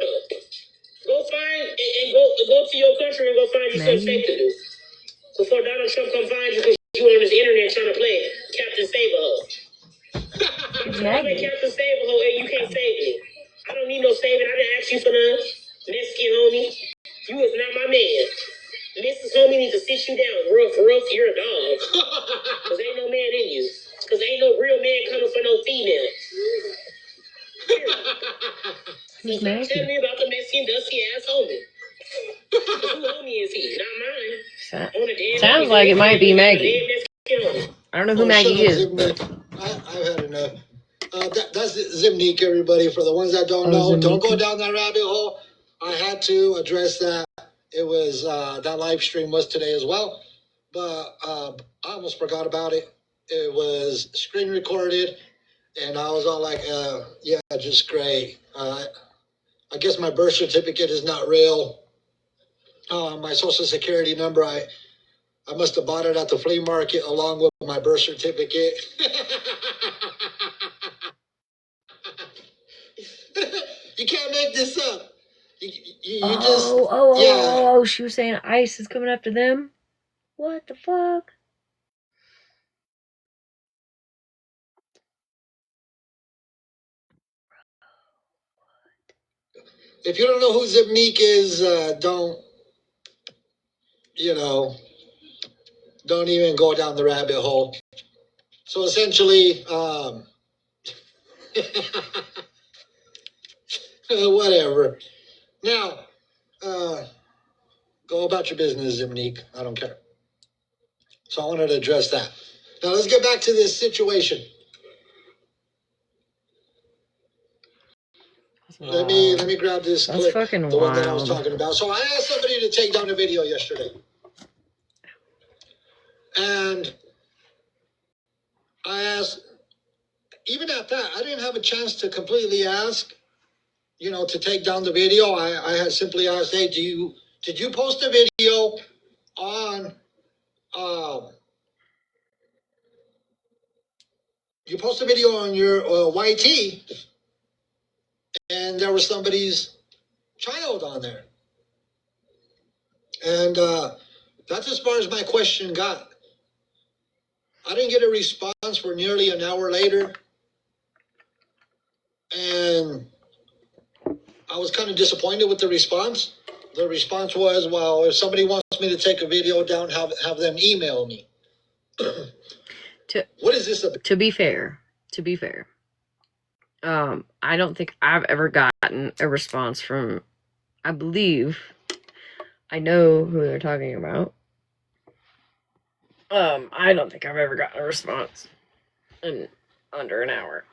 Go find and go to your country and go find you something safe to do. Before Donald Trump come find you because you on this internet trying to play Captain Save-A-Hoe. I'm trying to play Captain Save-A-Hoe and you can't save me. I don't need no saving. I didn't ask you for none. Mexican homie. You is not my man. Mrs. Homie needs to sit you down. Roof, you're a dog. Because ain't no man in you. Because ain't no real man coming for no female. So stop telling me about the messy and dusty ass homie. Who homie is he? Not mine. Sounds like it might be Maggie. I don't know who Maggie is. I've had enough. That's Zimnik, everybody. For the ones that don't know, Zimnik. don't go down that rabbit hole. I had to address that. It was that live stream was today as well, but I almost forgot about it. It was screen recorded, and I was all like, "Yeah, just great." I guess my birth certificate is not real. My social security number, I must have bought it at the flea market along with my birth certificate. You can't make this up. You just Oh, she was saying ICE is coming after them? What the fuck? If you don't know who Zimnik is, don't even go down the rabbit hole. So essentially, whatever. Now, go about your business, Zimnik. I don't care. So I wanted to address that. Now let's get back to this situation. Let me grab this That's clip, fucking the one that I was wild. talking about. So I asked somebody to take down the video yesterday. And I asked, even at that, I didn't have a chance to completely ask, to take down the video. I had simply asked, hey, did you post a video on, you post a video on your YT, and there was somebody's child on there. And that's as far as my question got. I didn't get a response for nearly an hour later. And I was kind of disappointed with the response. The response was, well, if somebody wants me to take a video down, have them email me. What is this about? To be fair, I don't think I've ever gotten a response from, I believe, I know who they're talking about. I don't think I've ever gotten a response in under an hour.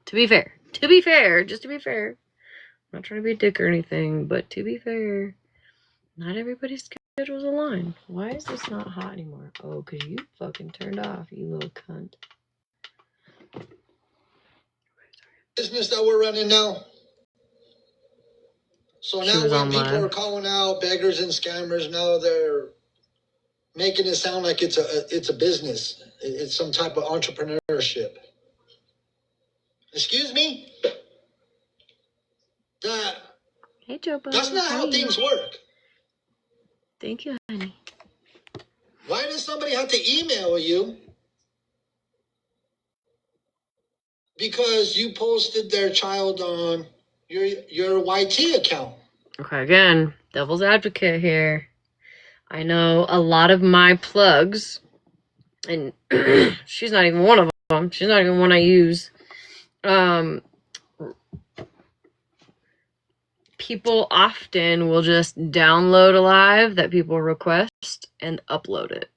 To be fair, just to be fair. I'm not trying to be a dick or anything, but to be fair, not everybody's schedules align. Why is this not hot anymore? Oh, because you fucking turned off, you little cunt. Business that we're running now. So now when people are calling out beggars and scammers, now they're making it sound like it's a business. It's some type of entrepreneurship. Excuse me? Hey, Joe. That's not how things work. Thank you, honey. Why does somebody have to email you because you posted their child on your YT account? Okay, again, devil's advocate here. I know a lot of my plugs, and she's not even one of them. She's not even one I use. People often will just download a live that people request and upload it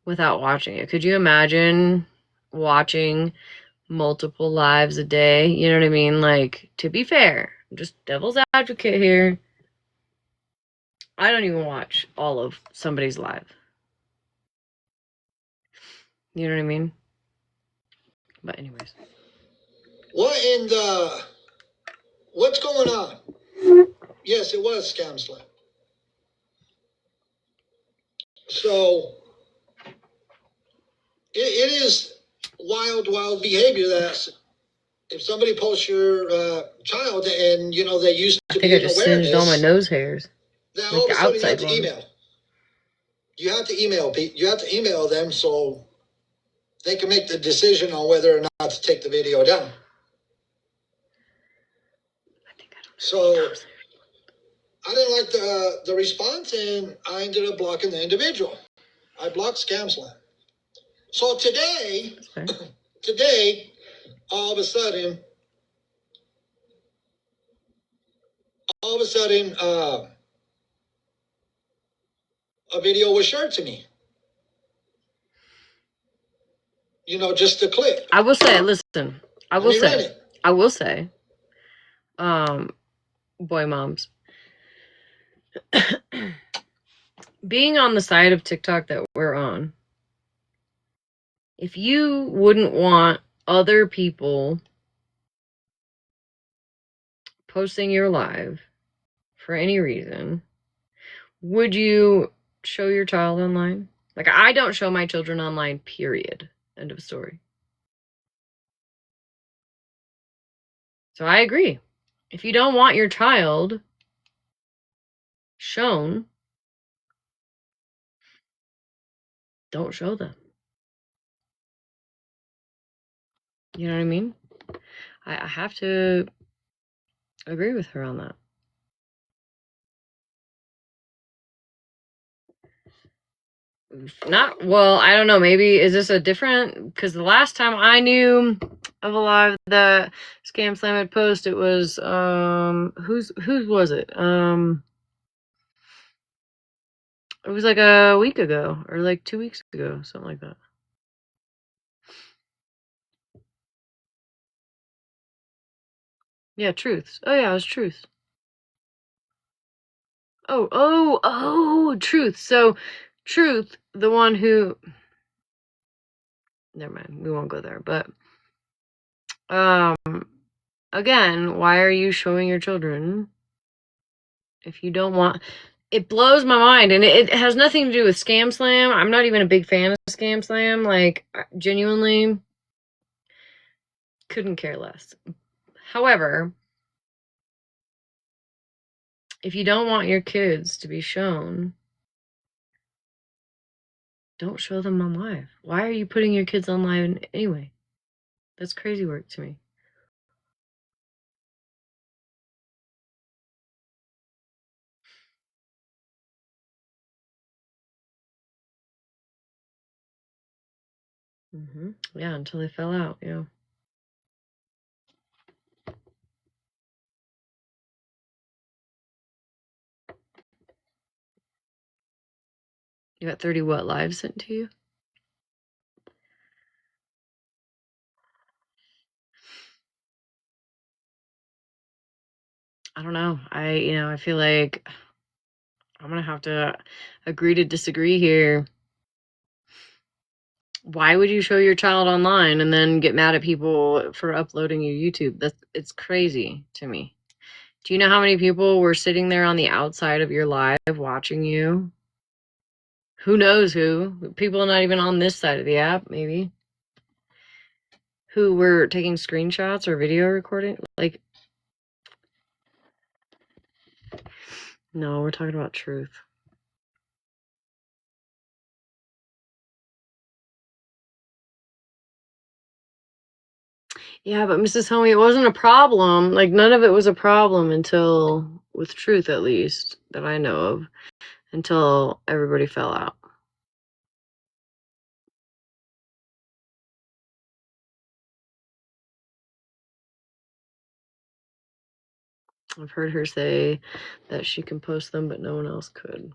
without watching it. Could you imagine watching multiple lives a day? You know what I mean? Like, to be fair, just devil's advocate here. I don't even watch all of somebody's live. You know what I mean? But anyways. What's going on? Yes, it was Smashleigh. So it is wild behavior that if somebody posts your child and they used to be in awareness, I singed all my nose hairs. Then all of a sudden you have to email. You have to email people. You have to email them so they can make the decision on whether or not to take the video down. So I didn't like the response, and I ended up blocking the individual. I blocked Smashleigh. So today, all of a sudden, a video was shared to me. Just a clip. I will say, listen. I will say, boy moms. Being on the side of TikTok that we're on, if you wouldn't want other people posting your live for any reason, would you show your child online? Like, I don't show my children online, period. End of story. So I agree. If you don't want your child shown, don't show them. You know what I mean? I have to agree with her on that. I don't know, maybe is this a different, because the last time I knew of a live that Scam Slam had posted, it was whose was it? It was like a week ago or like 2 weeks ago, something like that. Yeah, truths. Oh yeah, it was truth. Oh, truth. So, truth, the one who. Never mind. We won't go there. But, again, why are you showing your children if you don't want? It blows my mind, and it has nothing to do with Scam Slam. I'm not even a big fan of Scam Slam. Like, genuinely, couldn't care less. However, if you don't want your kids to be shown, don't show them on live. Why are you putting your kids on live anyway? That's crazy work to me. Yeah, until they fell out, yeah. You got 30 what lives sent to you? I don't know. I feel like I'm gonna have to agree to disagree here. Why would you show your child online and then get mad at people for uploading your YouTube? It's crazy to me. Do you know how many people were sitting there on the outside of your live watching you? Who knows who? People not even on this side of the app, maybe. Who were taking screenshots or video recording? Like, no, we're talking about truth. Yeah, but Mrs. Homie, it wasn't a problem. Like, none of it was a problem until, with truth at least, that I know of, until everybody fell out. I've heard her say that she can post them, but no one else could.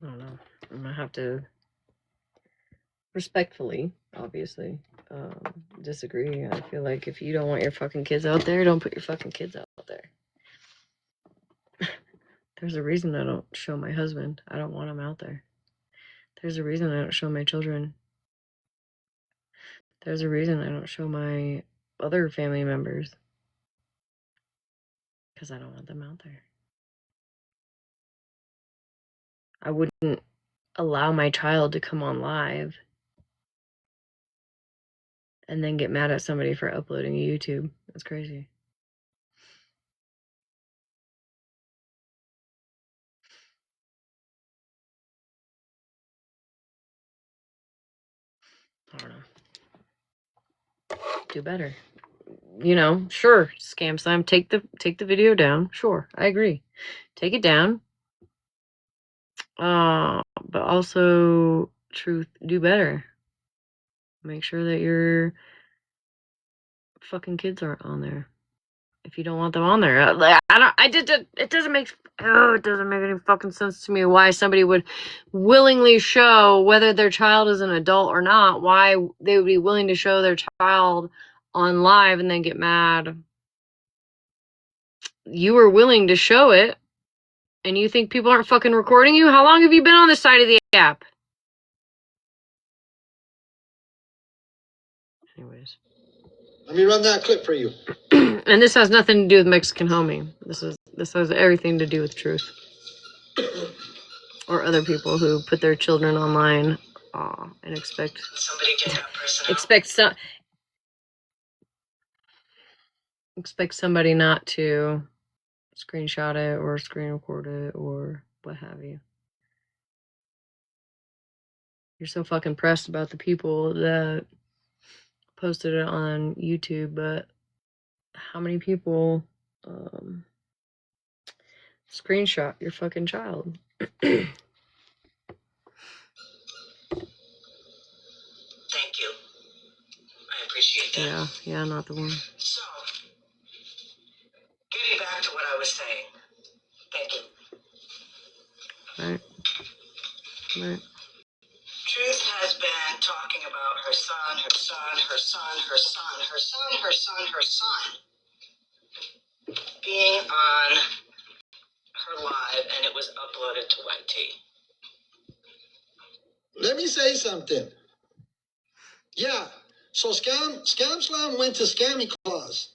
I don't know. I'm gonna have to respectfully, obviously, disagree. I feel like if you don't want your fucking kids out there, don't put your fucking kids out there. There's a reason I don't show my husband. I don't want him out there. There's a reason I don't show my children. There's a reason I don't show my other family members. Because I don't want them out there. I wouldn't allow my child to come on live and then get mad at somebody for uploading to YouTube. That's crazy. I don't know. Do better. Sure, Scam Slam, take the video down. Sure, I agree. Take it down. But also, truth, do better. Make sure that your fucking kids aren't on there. If you don't want them on there, it doesn't make any fucking sense to me why somebody would willingly show, whether their child is an adult or not, why they would be willing to show their child on live and then get mad. You were willing to show it, and you think people aren't fucking recording you? How long have you been on this side of the app? Anyways. Let me run that clip for you. And this has nothing to do with Mexican homie. This has everything to do with truth. Or other people who put their children online and expect somebody not to screenshot it or screen record it or what have you. You're so fucking pressed about the people that posted it on YouTube, but how many people screenshot your fucking child? Thank you. I appreciate that. Yeah, not the one. So, Right. Truth has been talking about her son, her son, her son, her son, her son, her son, her son being on her live, and it was uploaded to YT. Let me say something. Yeah. So Scam Slam went to Scammy Claus.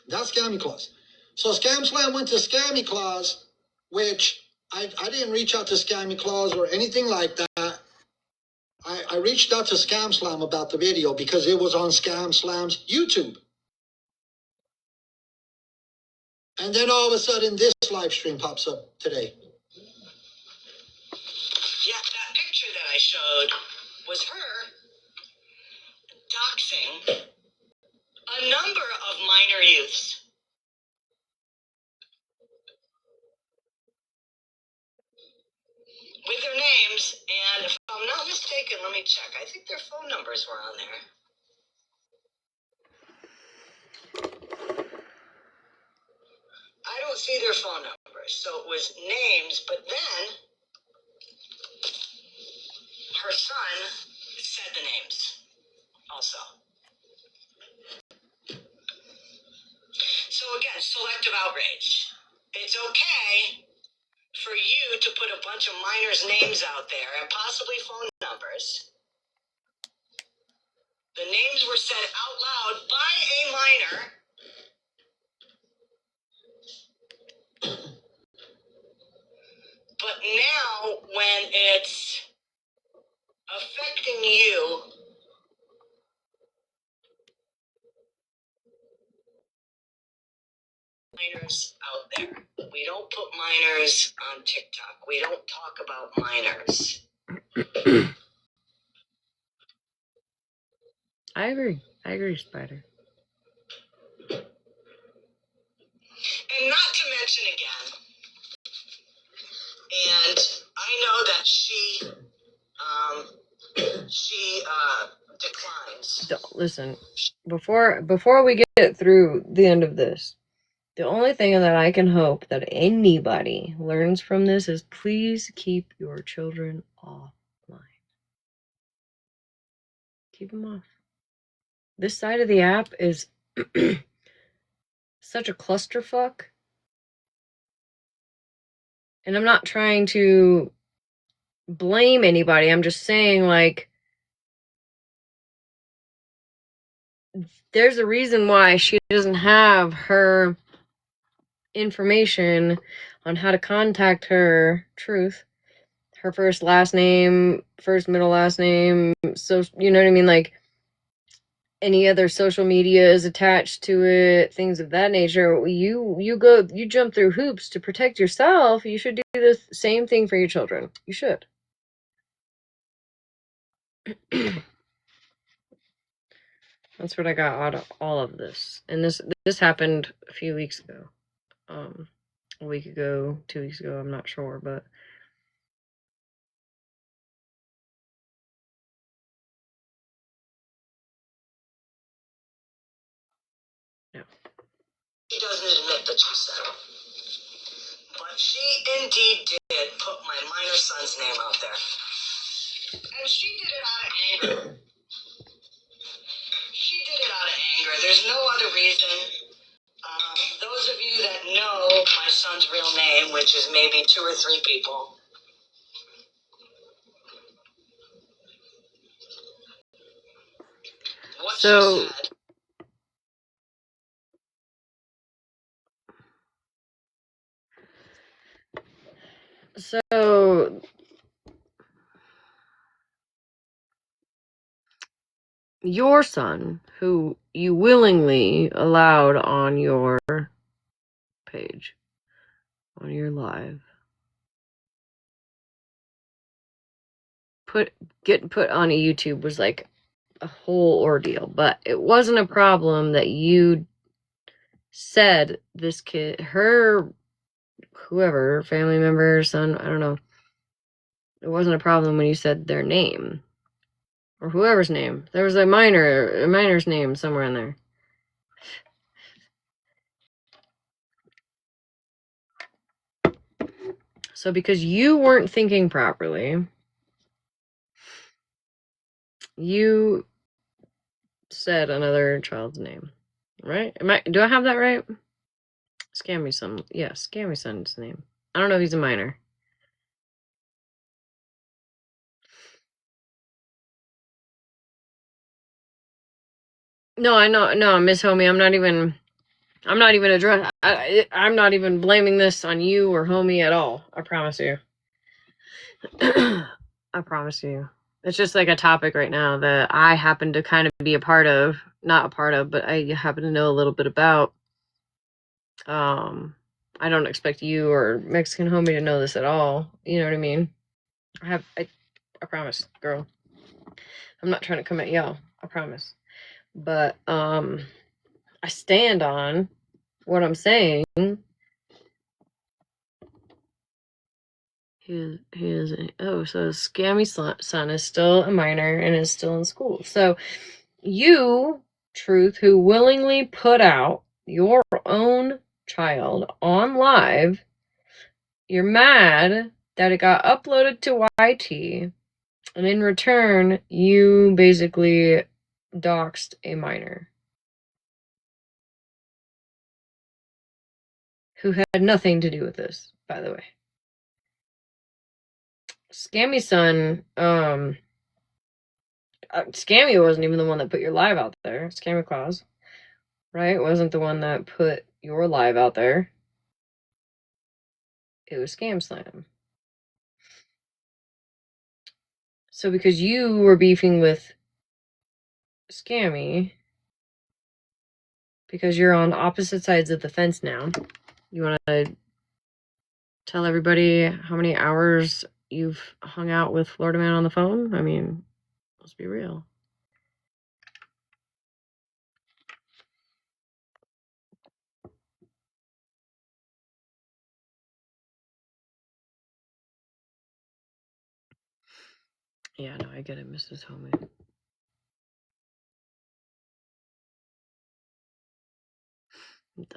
That's Scammy Claus. So Scam Slam went to Scammy Claus, which I didn't reach out to Scammy Claus or anything like that. I reached out to Scam Slam about the video because it was on Scam Slam's YouTube. And then all of a sudden this live stream pops up today. Yeah, that picture that I showed was her doxing a number of minor youths. With their names, and if I'm not mistaken, let me check. I think their phone numbers were on there. I don't see their phone numbers, so it was names, but then her son said the names also. So again, selective outrage. It's okay for you to put a bunch of minors' names out there and possibly phone numbers. The names were said out loud by a minor. But now, when it's affecting you, minors out there. We don't put minors on TikTok. We don't talk about minors. I agree, Spider. And not to mention again, and I know that she declines. Listen, before we get through the end of this, the only thing that I can hope that anybody learns from this is please keep your children offline. Keep them off. This side of the app is such a clusterfuck. And I'm not trying to blame anybody. I'm just saying, like, there's a reason why she doesn't have her information on how to contact her, Truth, her first last name, first middle last name, so you know what I mean, like any other social media is attached to it, things of that nature. You jump through hoops to protect yourself. You should do the same thing for your children. You should. That's what I got out of all of this. And this happened a few weeks ago. A week ago, 2 weeks ago, I'm not sure, but yeah. She doesn't admit that she said it. But she indeed did put my minor son's name out there. And she did it out of anger. She did it out of anger. There's no other reason. Those of you that know my son's real name, which is maybe 2 or 3 people, what So she said. So your son, who you willingly allowed on your page, on your live, getting put on a YouTube was like a whole ordeal, but it wasn't a problem that you said this kid, her, whoever, family member, son, I don't know. It wasn't a problem when you said their name or whoever's name. There was a minor's name somewhere in there. So because you weren't thinking properly, you said another child's name, right? Do I have that right? Scammy son. Yeah, Scammy son's name. I don't know if he's a minor. No, I know. No, Miss Homie, I'm not even addressing. I'm not even blaming this on you or Homie at all. I promise you. I promise you. It's just like a topic right now that I happen to kind of be a part of. Not a part of, but I happen to know a little bit about. I don't expect you or Mexican Homie to know this at all. You know what I mean? I promise, girl. I'm not trying to come at y'all. I promise. But I stand on what I'm saying. He is so Scammy son is still a minor and is still in school. So you, Truth, who willingly put out your own child on live, you're mad that it got uploaded to YT, and in return, you basically doxed a minor who had nothing to do with this, by the way. Scammy son, Scammy wasn't even the one that put your live out there. Scammy Claus, right? Wasn't the one that put your live out there. It was Scam Slam. So because you were beefing with Scammy, because you're on opposite sides of the fence now, you want to tell everybody how many hours you've hung out with Florida Man on the phone? I mean, let's be real. Yeah, no, I get it, Mrs. Homie.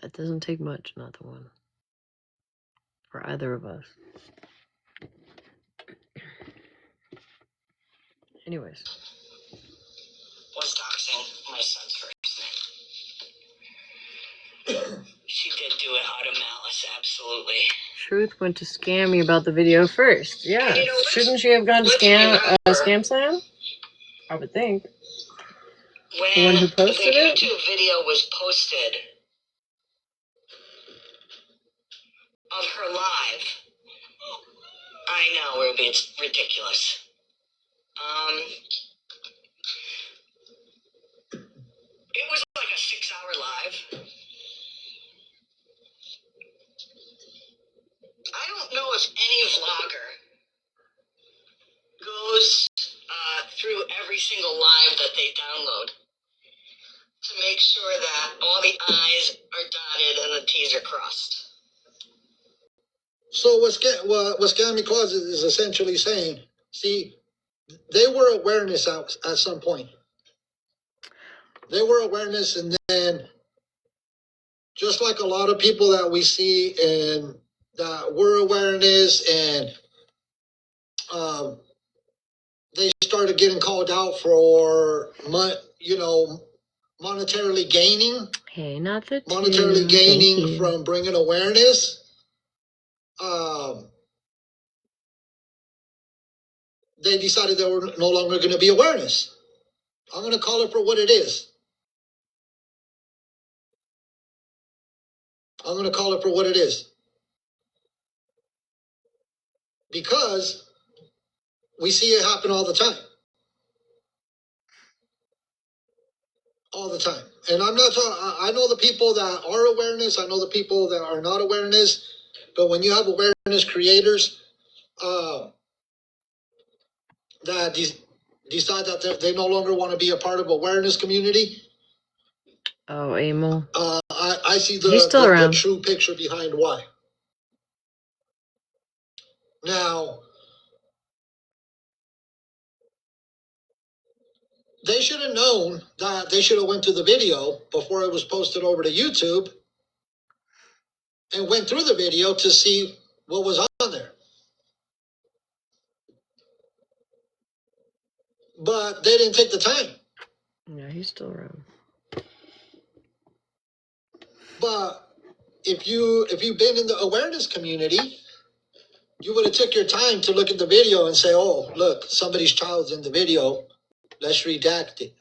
That doesn't take much, not the one. For either of us. Anyways. Was doxing my son's first name. She did do it out of malice, absolutely. Truth went to Scammy about the video first. Yeah. You know, shouldn't she have gone to Scam Slam? I would think. When the one who posted the it? YouTube video was posted of her live, I know, Ruby, it's ridiculous. It was like a 6-hour live. I don't know if any vlogger goes through every single live that they download to make sure that all the I's are dotted and the T's are crossed. So what Scammy Claus is essentially saying, see, they were awareness at some point. They were awareness, and then just like a lot of people that we see and that were awareness, and they started getting called out for, monetarily gaining. Hey, not the monetarily gaining from bringing awareness. They decided they were no longer going to be awareness. I'm going to call it for what it is. I'm going to call it for what it is. Because we see it happen all the time. All the time. And I'm not talking, I know the people that are awareness, I know the people that are not awareness, but when you have awareness creators that decide that they no longer want to be a part of awareness community. Oh, Emil. I see the true picture behind why. Now, they should have known that they should have went to the video before it was posted over to YouTube and went through the video to see what was on there. but they didn't take the time. Yeah, he's still around. But if you've been in the awareness community, you would have took your time to look at the video and say, "Oh, look, somebody's child's in the video. Let's redact it.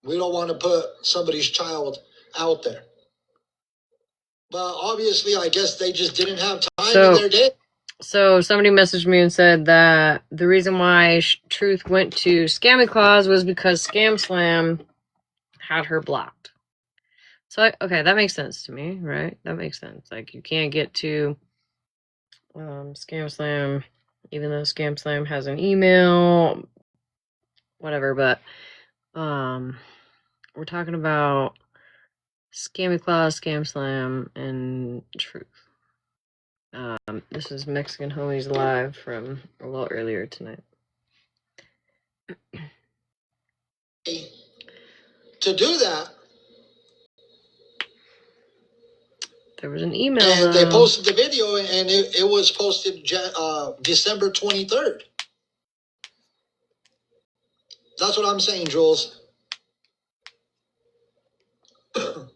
We don't want to put somebody's child out there." But obviously, I guess they just didn't have time in their day. So somebody messaged me and said that the reason why Truth went to Scammy Claus was because Scam Slam had her blocked. So, okay, that makes sense to me, right? That makes sense. Like, you can't get to Scam Slam, even though Scam Slam has an email, whatever, but we're talking about Scammy Claus, Scam Slam, and Truth. This is Mexican Homies Live from a little earlier tonight. To do that, there was an email, and they posted the video, and it was posted December 23rd. That's what I'm saying, Jules. Let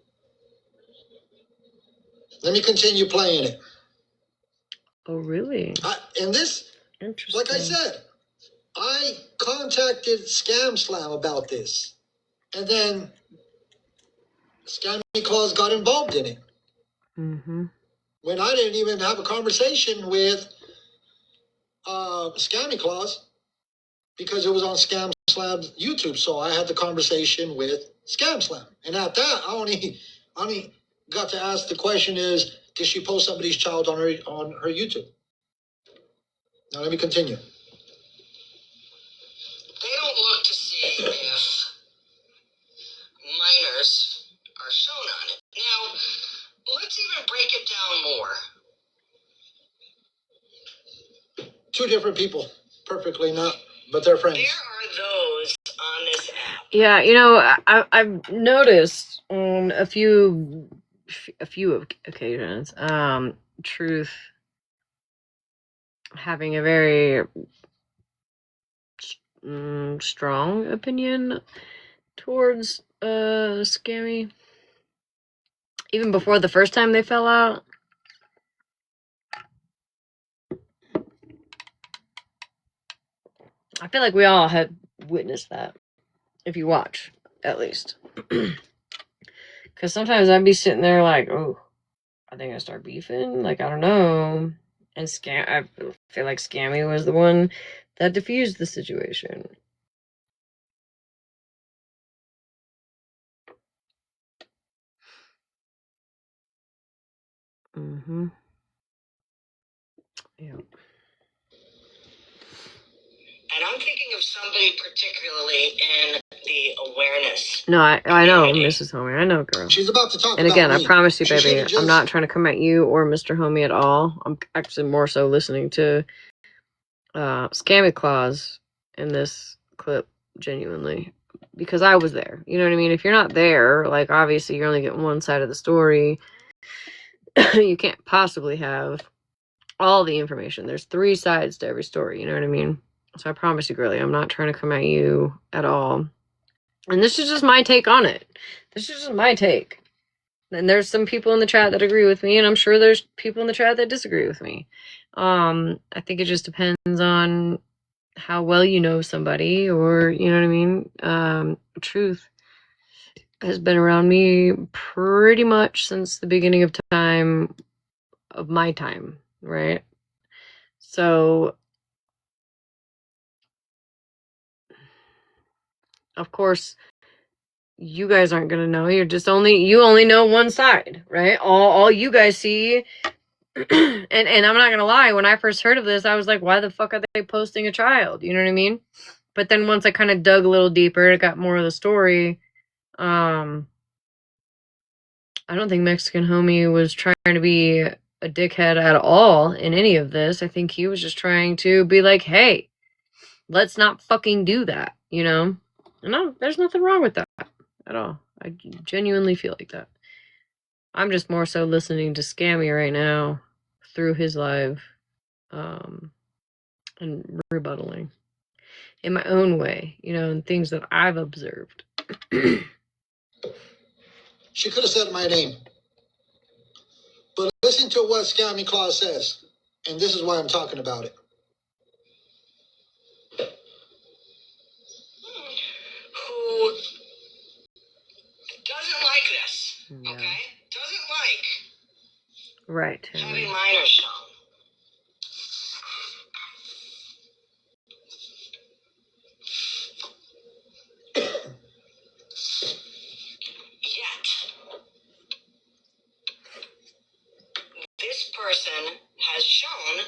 me continue playing it. Oh, really? And this, interesting. Like I said, I contacted Scam Slam about this, and then Scammy Claus got involved in it. Mm-hmm. When I didn't even have a conversation with Scammy Claus because it was on Scam Slam's YouTube, so I had the conversation with Scam Slam, and at that, I only got to ask the question: Is did she post somebody's child on her YouTube? Now let me continue. They don't look to see if minors are shown on it. Now, let's even break it down more. Two different people, perfectly not, but they're friends. There are those on this app. Yeah, you know, I've noticed on a few occasions, Truth having a very strong opinion towards Scammy. Even before the first time they fell out. I feel like we all had witnessed that. If you watch, at least. Because sometimes I'd be sitting there like, oh, I think I start beefing. Like, I don't know. And I feel like Scammy was the one that diffused the situation. Mm-hmm. Yeah. And I'm thinking of somebody particularly in the awareness. No, I know, Mrs. Homie. I know, girl. She's about to talk and again, about me. I promise you, She baby, just... I'm not trying to come at you or Mr. Homie at all. I'm actually more so listening to Scammy Claus in this clip, genuinely. Because I was there. You know what I mean? If you're not there, like, obviously you're only getting one side of the story. You can't possibly have all the information. There's 3 sides to every story, you know what I mean? So I promise you, girlie, I'm not trying to come at you at all. And this is just my take on it. This is just my take. And there's some people in the chat that agree with me, and I'm sure there's people in the chat that disagree with me. I think it just depends on how well you know somebody, or, you know what I mean? Truth has been around me pretty much since the beginning of time, of my time, right? So, of course, you guys aren't gonna know. You only know one side, right? All you guys see. and I'm not gonna lie, when I first heard of this, I was like, why the fuck are they posting a child? You know what I mean? But then once I kind of dug a little deeper, it got more of the story. I don't think Mexican Homie was trying to be a dickhead at all in any of this. I think he was just trying to be like, hey, let's not fucking do that, you know? No, there's nothing wrong with that at all. I genuinely feel like that. I'm just more so listening to Scammy right now through his live and rebuttaling. in my own way, you know, and things that I've observed. She could have said my name. But listen to what Scammy Claus says, and this is why I'm talking about it. Who doesn't like this, Yeah. okay? Doesn't like Right, having Tammy. minors shown. Yet, this person has shown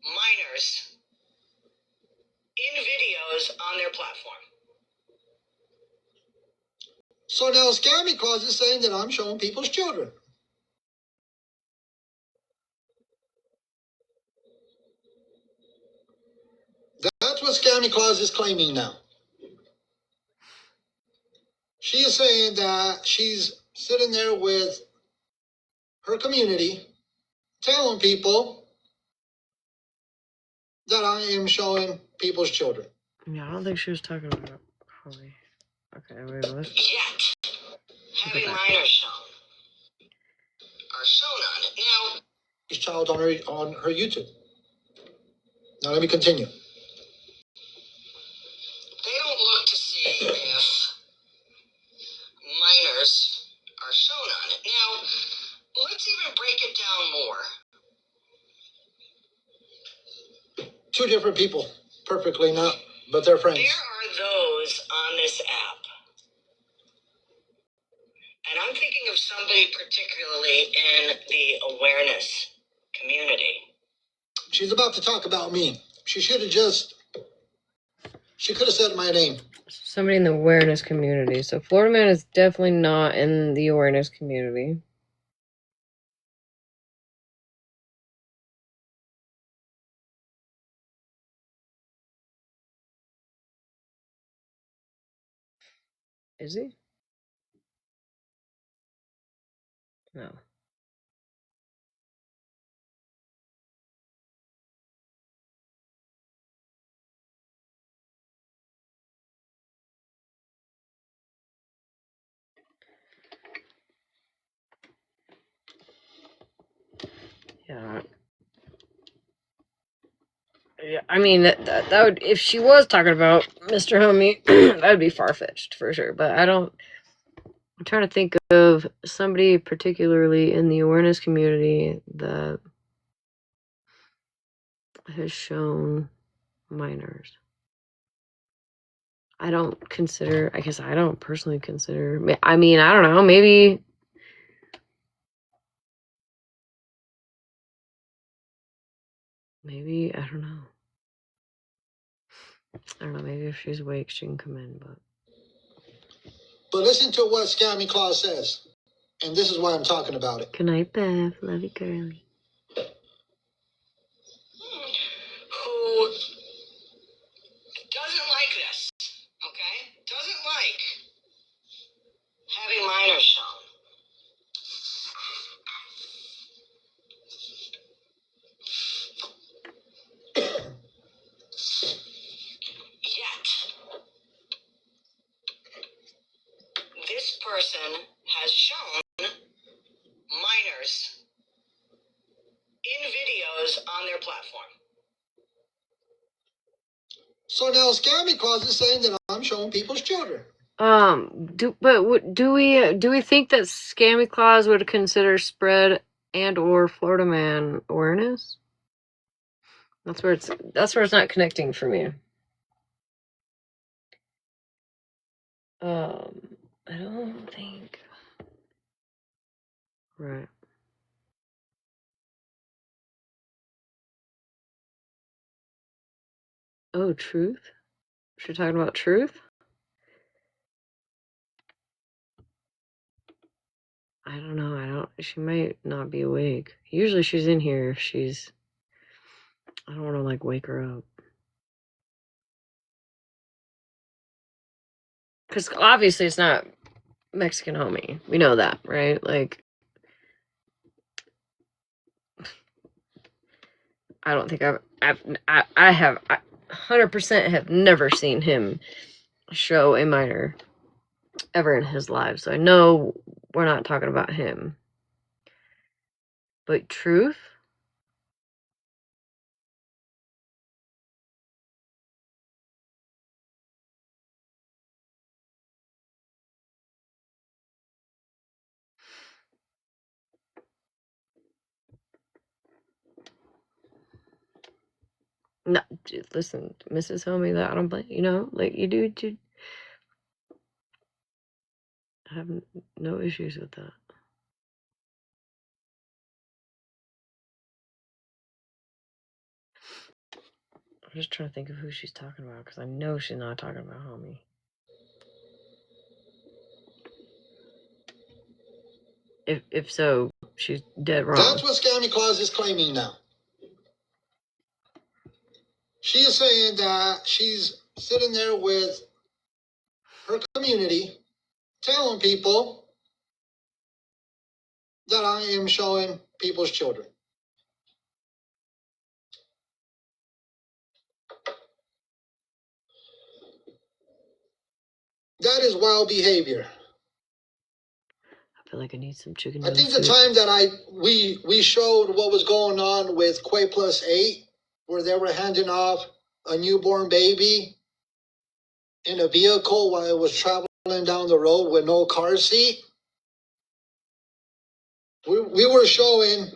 minors in videos on their platform. So now Scammy Claus is saying that I'm showing people's children. That's what Scammy Claus is claiming now. She is saying that she's sitting there with her community telling people that I am showing people's children. Yeah, I don't think she was talking about Holly. Okay, wait, what? Yet, having minors shown are shown on it. Now, His child on her YouTube. Now let me continue. they don't look to see if minors are shown on it. Now, let's even break it down more. Two different people, perfectly not, but they're friends. There are those on this app, and I'm thinking of somebody particularly in the awareness community. She's about to talk about me. She could have said my name. Somebody in the awareness community. So Florida Man is definitely not in the awareness community. Is he? No. Yeah. Yeah, I mean that would, if she was talking about Mr. Homie, that would be far-fetched for sure. But I'm trying to think of somebody particularly in the awareness community that has shown minors. I guess I don't personally consider, I mean, I don't know, maybe I don't know. I don't know, maybe if she's awake, she can come in, but. But listen to what Scammy Claus says, and this is why I'm talking about it. Good night, Bev. Love you, girly. Who doesn't like this, okay? Doesn't like having minors shown. Yet, this person has shown minors in videos on their platform. So now Scammy Claus is saying that I'm showing people's children. Do we think that Scammy Claus would consider spread and or Florida Man awareness? That's where it's not connecting for me. I don't think. Right. Oh, truth? She's talking about truth? I don't know. She might not be awake. Usually she's in here if I don't want to like wake her up. Because obviously it's not Mexican Homie. We know that, right? Like, I don't think I have, 100% have never seen him show a minor ever in his life. So I know we're not talking about him. But truth? No, listen, Mrs. Homie, that I don't blame, like you do, I have no issues with that. I'm just trying to think of who she's talking about, because I know she's not talking about Homie. If so, she's dead wrong. That's what Scammy Claus is claiming now. She is saying that she's sitting there with her community, telling people that I am showing people's children. That is wild behavior. I feel like I need some chicken I noodle think the soup. time that we showed what was going on with Quay Plus 8, where they were handing off a newborn baby in a vehicle while it was traveling down the road with no car seat. We were showing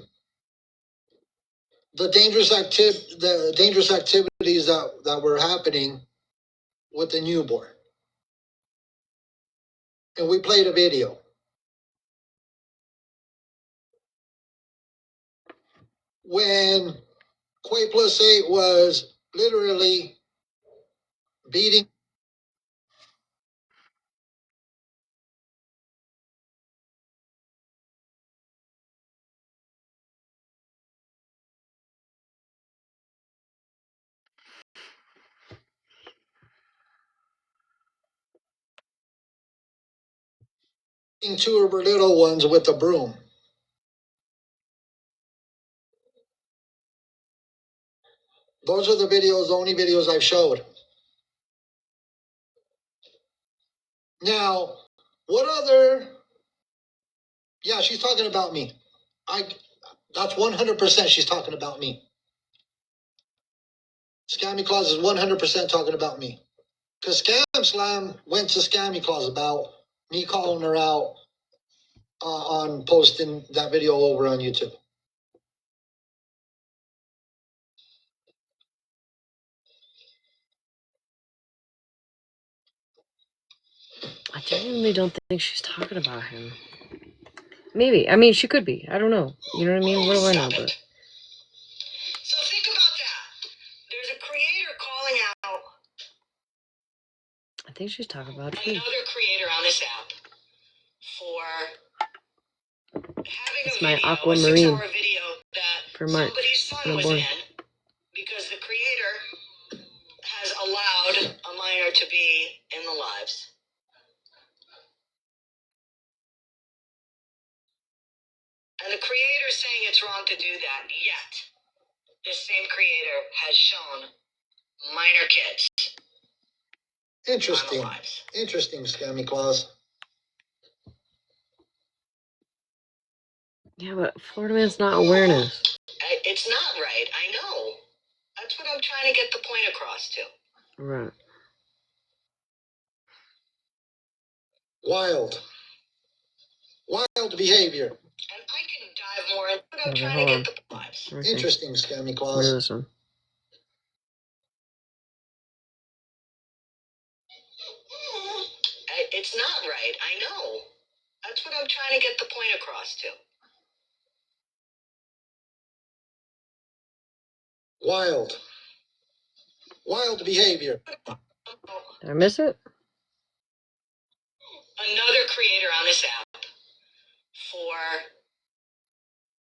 the dangerous activities that were happening with the newborn. And we played a video. When Quay Plus 8 was literally beating two of her little ones with a broom. Those are the only videos I've showed. Now, what other? Yeah, she's talking about me. That's 100% she's talking about me. Scammy Claus is 100% talking about me. Because Scam Slam went to Scammy Claus about me calling her out on posting that video over on YouTube. I genuinely don't think she's talking about him. Maybe. I mean, she could be. I don't know. You know what I mean? What do I know? But So think about that. There's a creator calling out I think she's talking about truth. another creator on this app for having It's a my video, aquamarine a 6-hour video that for March. somebody's son was in because the creator has allowed a minor to be in the lives. And the creator's saying it's wrong to do that, yet this same creator has shown minor kids Interesting. on the lives. Interesting, Scammy Claus. Yeah, but Florida Man's not awareness. It's not right, I know. That's what I'm trying to get the point across to. Right. Wild. Wild behavior. And I can dive more into what I'm Okay, trying hold to on. get the lives. Let me see. Interesting, Scammy Look at Claus. this one. It's not right, I know. That's what I'm trying to get the point across to. Wild. Wild behavior. Did I miss it? Another creator on this app for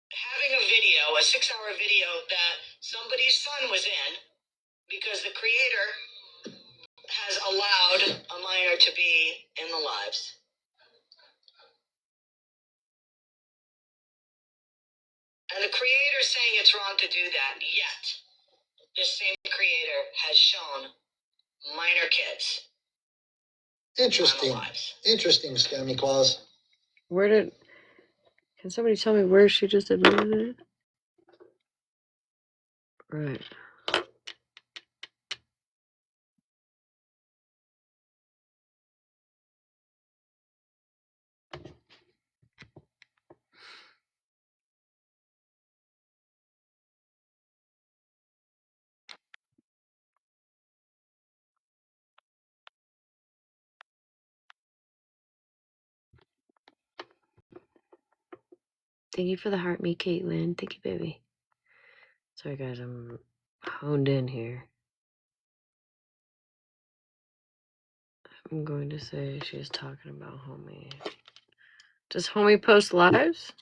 having a video, a 6-hour video that somebody's son was in because the creator has allowed a minor to be in the lives. And the creator's saying it's wrong to do that, yet the same creator has shown minor kids. Interesting. Interesting, Scammy Claus. Can somebody tell me where she just admitted it? Right. Thank you for the heart, me, Caitlin. Thank you, baby. Sorry, guys, I'm honed in here. I'm going to say she's talking about Homie. Does Homie post lives?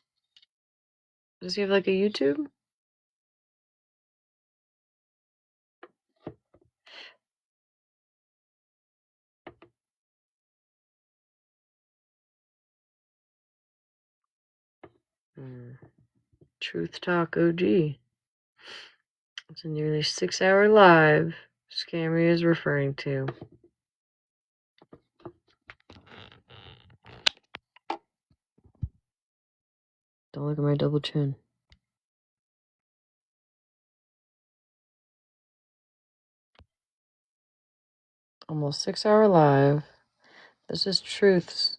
Does he have like a YouTube? Truth Talk OG. It's a nearly 6-hour live Scammy is referring to. Don't look at my double chin. Almost 6-hour live. This is Truth's.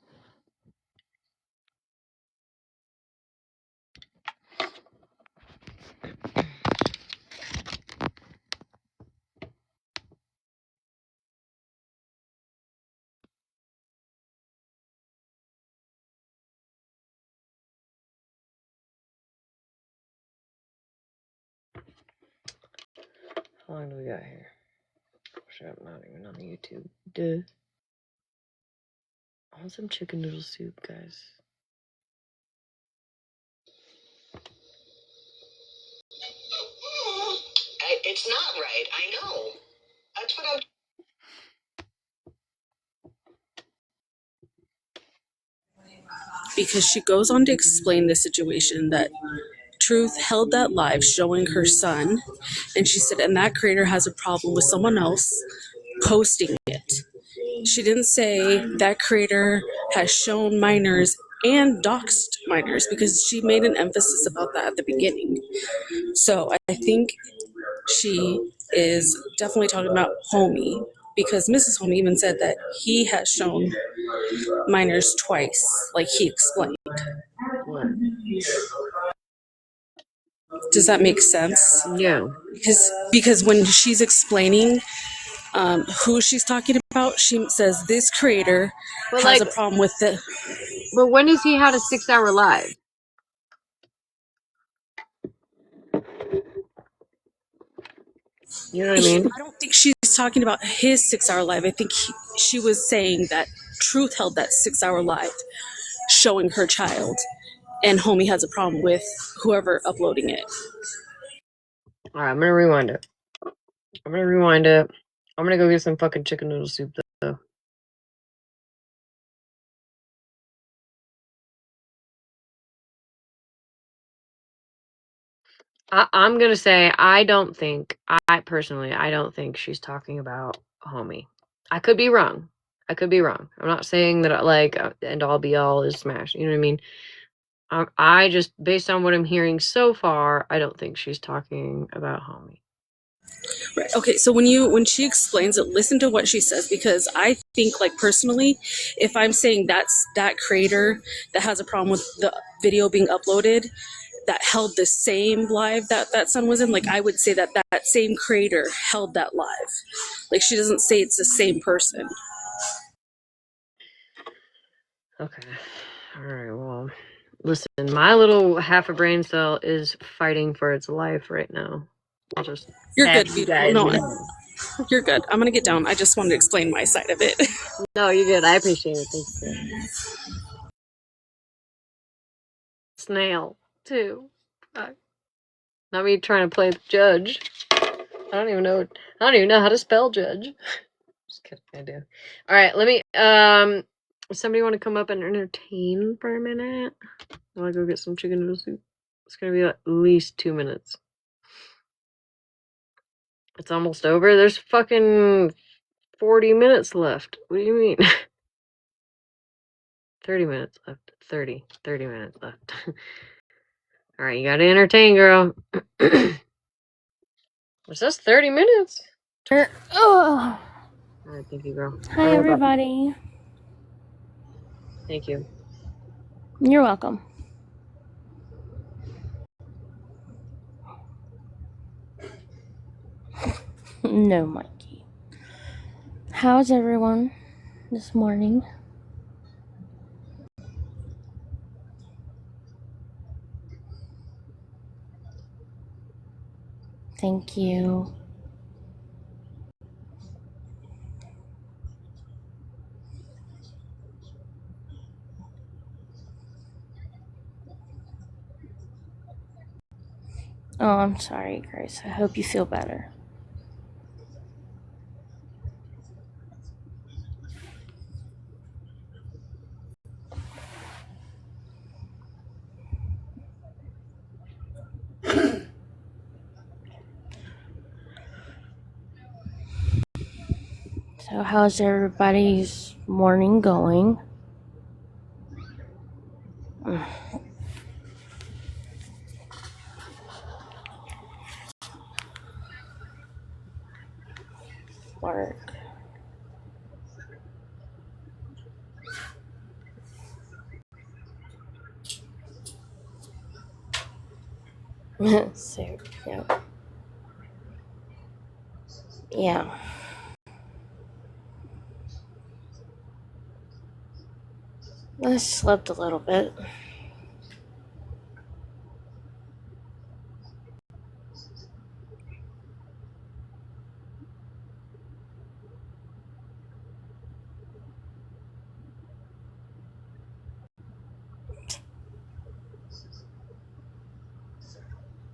How long do we got here? Shit, I'm not even on the YouTube. Duh. I want some chicken noodle soup, guys. It's not right. I know. That's what I'm. Because she goes on to explain the situation that Truth held that live showing her son, and she said, and that creator has a problem with someone else posting it. She didn't say that creator has shown minors and doxed minors, because she made an emphasis about that at the beginning. So I think she is definitely talking about Homie, because Mrs. Homie even said that he has shown minors twice, like he explained. What? Does that make sense? Yeah. Because when she's explaining who she's talking about, she says this creator But has like, a problem with it. but when has he had a 6-hour live? You know what I mean? I don't think she's talking about his 6-hour live. I think she was saying that Truth held that 6-hour live showing her child, and Homie has a problem with whoever uploading it. All right, I'm gonna rewind it. I'm gonna go get some fucking chicken noodle soup, though. I'm gonna say I don't think she's talking about Homie. I could be wrong. I'm not saying that like end all be all is Smash. You know what I mean? I just, based on what I'm hearing so far, I don't think she's talking about Homie. Right. Okay, so when she explains it, listen to what she says, because I think, like, personally, if I'm saying that's that creator that has a problem with the video being uploaded, that held the same live that son was in, like, I would say that same creator held that live. Like, she doesn't say it's the same person. Okay. All right. Well, listen, my little half a brain cell is fighting for its life right now. I'll just You're have good, you beautiful. guys No, know. you're good. I'm gonna get down. I just wanted to explain my side of it. No, you're good. I appreciate it. Thank you. Snail, too. Not me trying to play the judge. I don't even know how to spell judge. Just kidding, I do. All right, let me. Somebody want to come up and entertain for a minute while I go get some chicken noodle soup? It's gonna be at least 2 minutes. It's almost over. There's fucking 40 minutes left. What do you mean? 30 minutes left. 30 minutes left. All right, you gotta entertain, girl. It says 30 minutes. Oh, All right, thank you, girl. hi everybody. Thank you. You're welcome. No, Mikey. How's everyone this morning? Thank you. Oh, I'm sorry, Grace. I hope you feel better. So, how's everybody's morning going? Work. So, yeah. Yeah. I slept a little bit.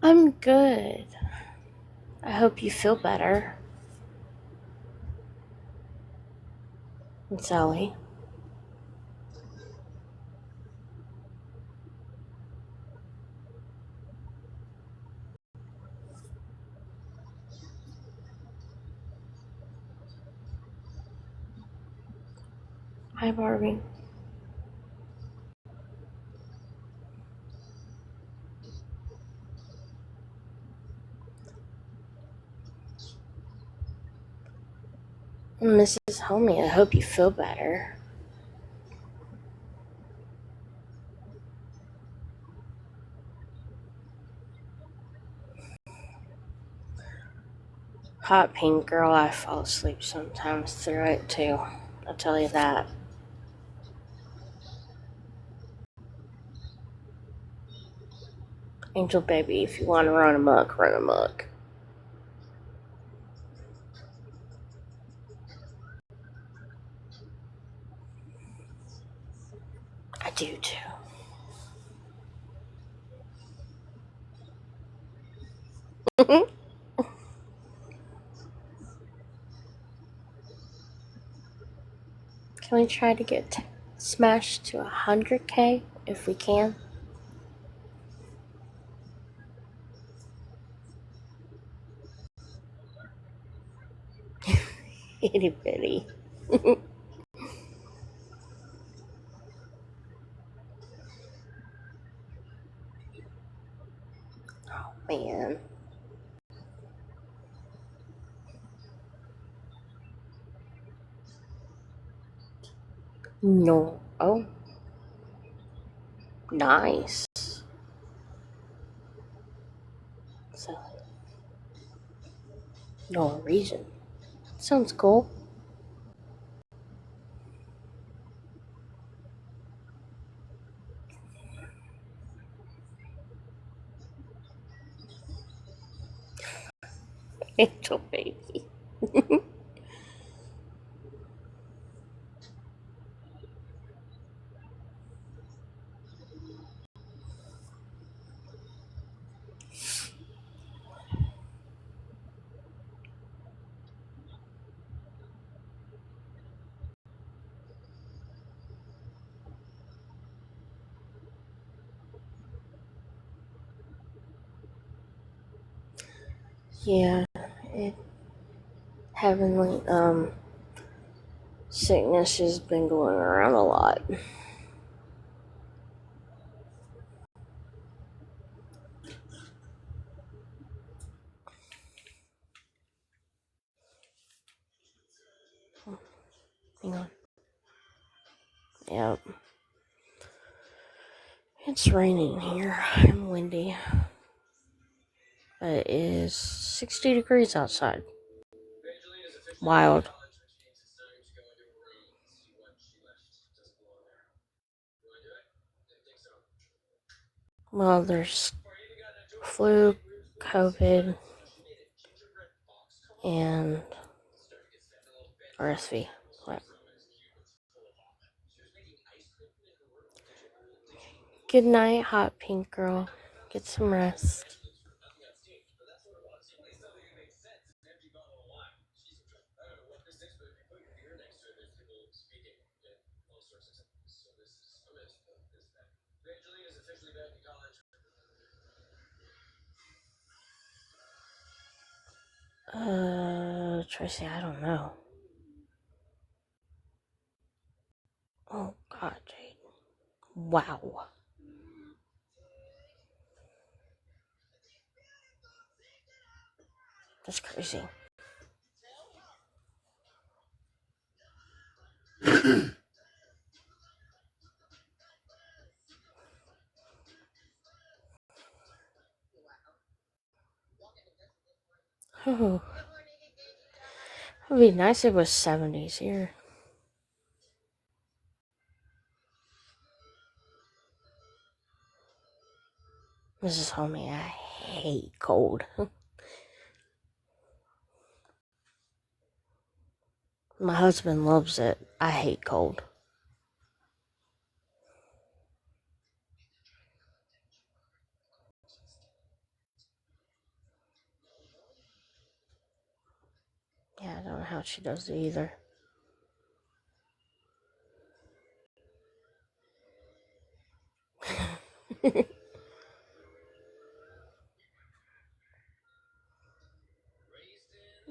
I'm good. I hope you feel better. And Sally. Hi, Barbie. Mrs. Homie, I hope you feel better. Hot pink girl, I fall asleep sometimes through it too. I'll tell you that. Angel baby, if you want to run amok, run amok. I do too. Can we try to get smashed to 100K if we can? Itty bitty. Man. No. Oh. Nice. So, Norwegian. Sounds cool. Angel baby. Yeah. heavenly sickness has been going around a lot. Hang on. Yep. It's raining here and windy. But it is 60 degrees outside. Wild. Well, there's flu, COVID, and RSV. What? Good night, hot pink girl. Get some rest. Tracy, I don't know. Oh, God, Jade. Wow. That's crazy. Oh, it would be nice if it was 70s here. Mrs. Homie, I hate cold. My husband loves it. I hate cold. Yeah, I don't know how she does it either.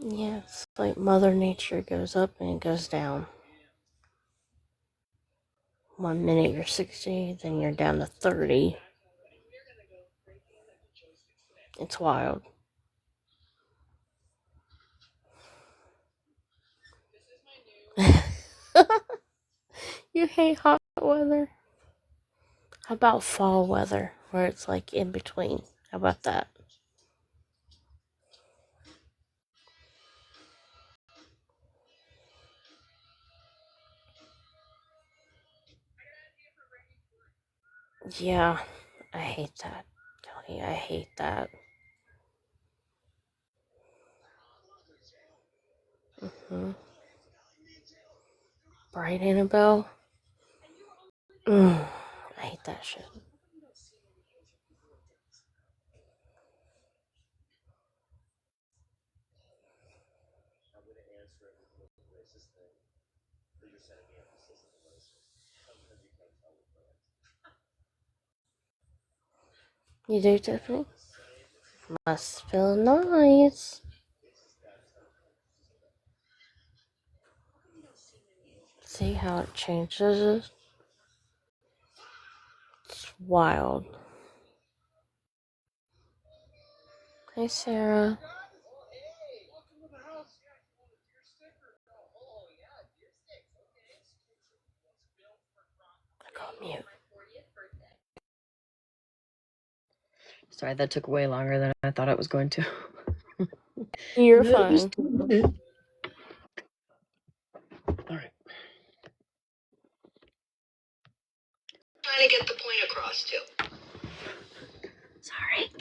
Yeah, it's like Mother Nature goes up and it goes down. 1 minute you're 60, then you're down to 30. It's wild. You hate hot weather? How about fall weather, where it's like in between? How about that? Yeah, I hate that. Kelly, I hate that. Bright Annabelle? I hate that shit. You do, Tiffany? Must feel nice. See how it changes it? It's wild. Hey, Sarah. I got mute. Sorry, that took way longer than I thought it was going to. You're fine. All right. Trying to get the point across too. Sorry.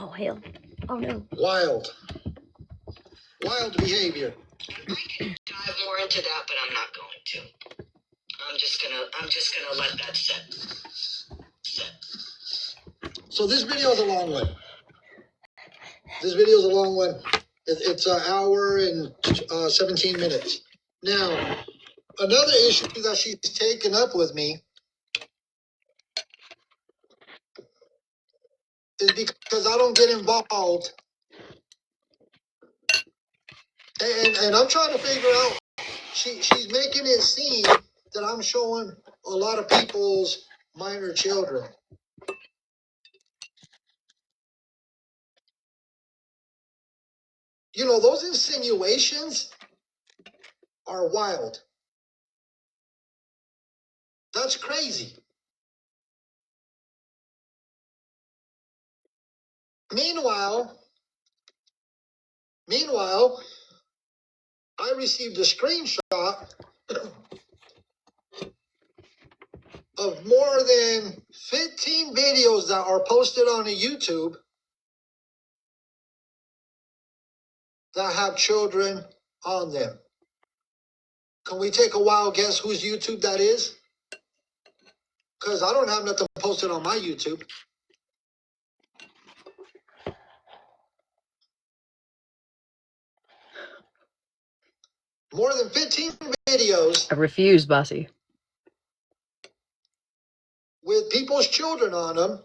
Oh, hell. Oh, no. Wild behavior. I can dive more into that, but I'm not going to. I'm just gonna let that sit. So this video is a long one. It's an hour and 17 minutes. Now, another issue that she's taken up with me is because I don't get involved And I'm trying to figure out, she's making it seem that I'm showing a lot of people's minor children. You know, those insinuations are wild. That's crazy. Meanwhile, I received a screenshot of more than 15 videos that are posted on a YouTube that have children on them. Can we take a wild guess whose YouTube that is? Because I don't have nothing posted on my YouTube. More than 15 videos. I refuse, Bossy. With people's children on them.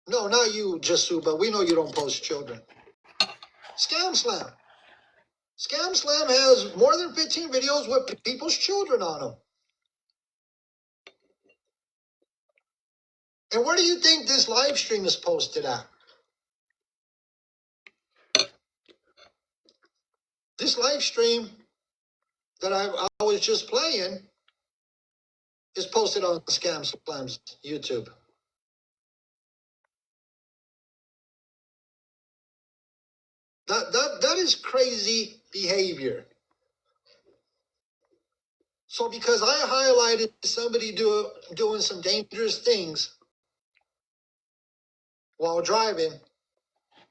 No, not you, Jasu, but we know you don't post children. Scam Slam. Scam Slam has more than 15 videos with people's children on them. And where do you think this live stream is posted at? This live stream that I was just playing is posted on Scam Slam's YouTube. That is crazy behavior. So because I highlighted somebody doing some dangerous things while driving,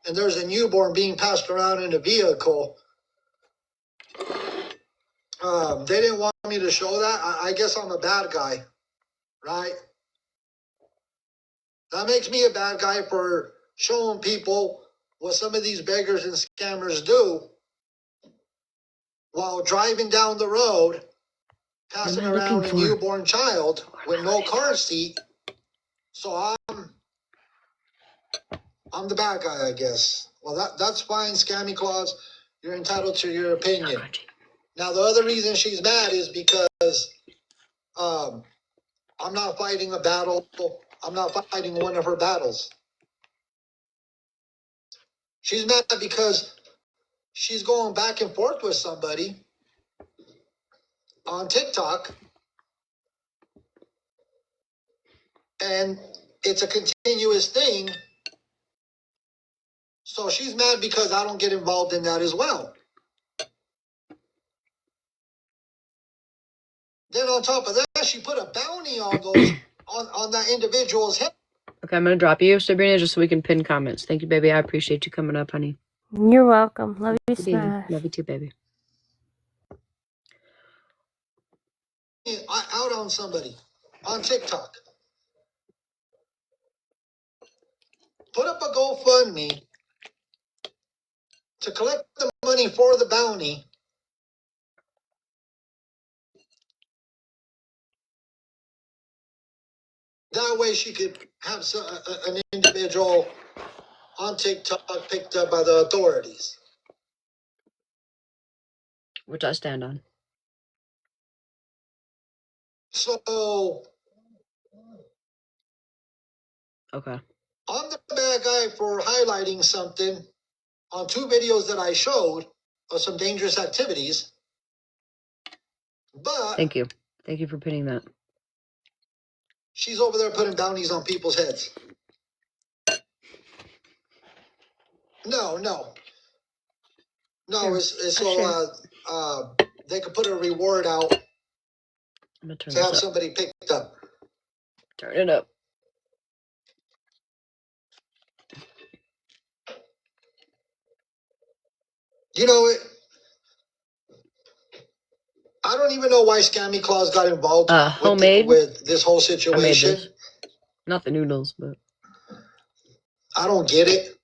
and there's a newborn being passed around in a vehicle, they didn't want me to show that. I guess I'm a bad guy, right? That makes me a bad guy for showing people what some of these beggars and scammers do while driving down the road, passing around a newborn child with no car seat. So I'm the bad guy, I guess. Well, that's fine, Scammy Claus. You're entitled to your opinion. Now, the other reason she's mad is because I'm not fighting a battle. I'm not fighting one of her battles. She's mad because she's going back and forth with somebody on TikTok, and it's a continuous thing. So she's mad because I don't get involved in that as well. Then on top of that, she put a bounty on those on that individual's head. Okay, I'm gonna drop you, Sabrina, just so we can pin comments. Thank you, baby. I appreciate you coming up, honey. You're welcome. Love you, Baby. Smash. Love you too, baby. Out on somebody on TikTok. Put up a GoFundMe to collect the money for the bounty. That way she could have an individual on TikTok picked up by the authorities. Which I stand on. So, Okay. I'm the bad guy for highlighting something on 2 videos that I showed of some dangerous activities. But Thank you. Thank you for pinning that. she's over there putting bounties on people's heads. No. Sure. It's so they could put a reward out I'm gonna turn to have this up. somebody picked up. Turn it up. You know, I don't even know why Scammy Claus got involved Homemade. with this whole I made situation. this. Not the noodles, but I don't get it.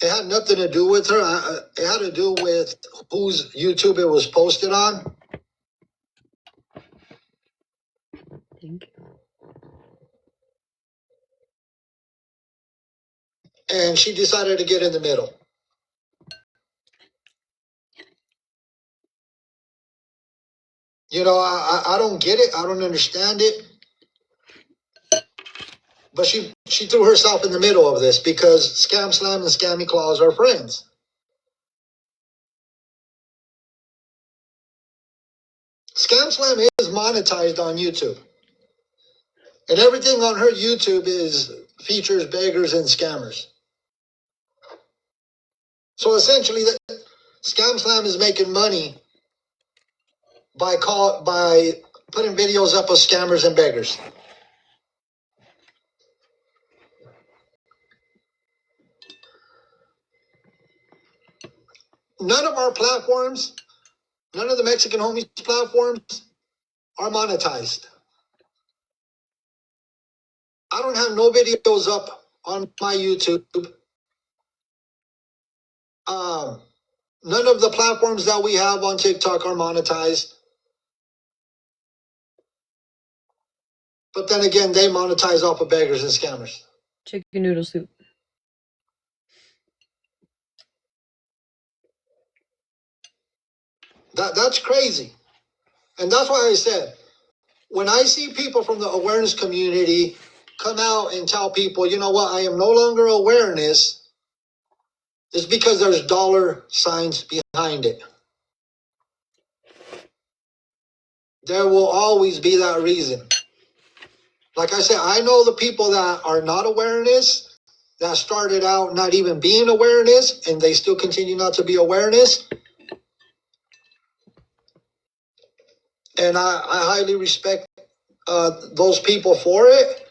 It had nothing to do with her. It had to do with whose YouTube it was posted on. thank you. And she decided to get in the middle. I don't get it. I don't understand it. But she threw herself in the middle of this because Scam Slam and Scammy Claus are friends. Scam Slam is monetized on YouTube. And everything on her YouTube features beggars and scammers. So essentially, Scam Slam is making money by putting videos up of scammers and beggars. None of our platforms, none of the Mexican homies platforms are monetized. I don't have no videos up on my YouTube. None of the platforms that we have on TikTok are monetized. But then again, they monetize off of beggars and scammers. Chicken noodle soup. That's crazy. And that's why I said, when I see people from the awareness community come out and tell people, you know what, I am no longer awareness, it's because there's dollar signs behind it. There will always be that reason. Like I said, I know the people that are not awareness, that started out not even being awareness, and they still continue not to be awareness. And I highly respect those people for it.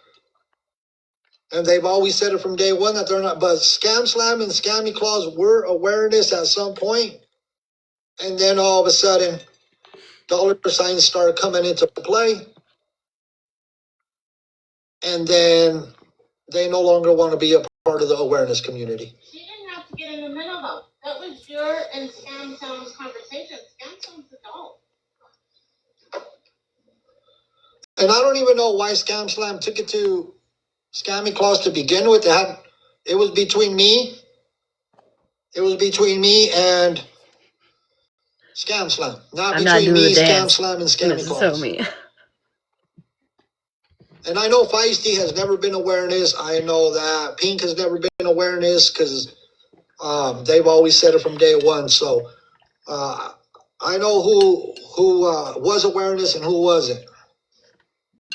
And they've always said it from day one that they're not. But Scam Slam and Scammy Claus were awareness at some point. And then all of a sudden, dollar signs started coming into play. And then they no longer want to be a part of the awareness community. She didn't have to get in the middle, though. That was your and Scam Sound's conversation. Scam Sound's adult. And I don't even know why Scam Slam took it to Scammy Claus to begin with. It was between me. It was between me and Scam Slam. Not I'm not between doing me, the Scam dance. Slam, and Scammy Mrs. Claus. Homie. And I know Feisty has never been awareness. I know that Pink has never been awareness because they've always said it from day one. So I know who was awareness and who wasn't.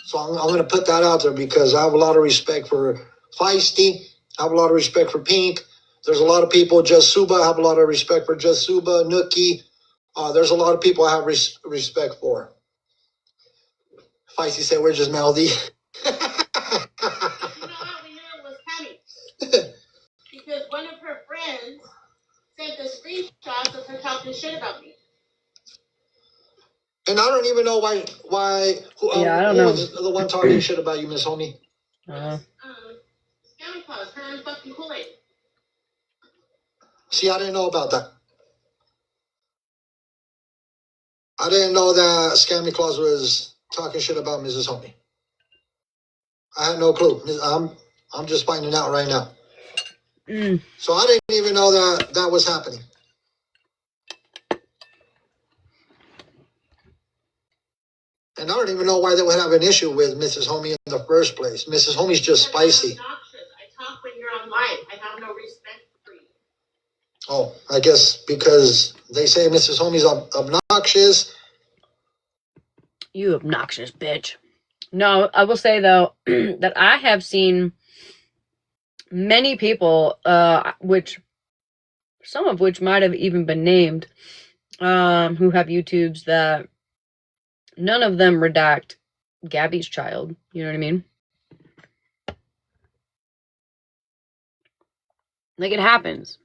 So I'm going to put that out there because I have a lot of respect for Feisty. I have a lot of respect for Pink. There's a lot of people, Just Suba, I have a lot of respect for Just Suba, Nookie. There's a lot of people I have respect for. Feisty said, we're just Melody. You know how we knew it was coming? Because one of her friends sent the screenshots of her talking shit about me. And I don't even know why. I don't who know. was the one talking shit about you, Miss Homie? Scam Claus, her and fucking Kool-Aid. See, I didn't know about that. I didn't know that Scammy Claus was talking shit about Mrs. Homie. I had no clue. I'm just finding out right now. So I didn't even know that was happening. And I don't even know why they would have an issue with Mrs. Homie in the first place. Mrs. Homie's just spicy. I talk when you're on live. I have no respect for you. Oh, I guess because they say Mrs. Homie's obnoxious. You obnoxious bitch. No, I will say though that I have seen many people, which some of which might have even been named, who have YouTubes that none of them redact Gabby's child. You know what I mean? Like it happens.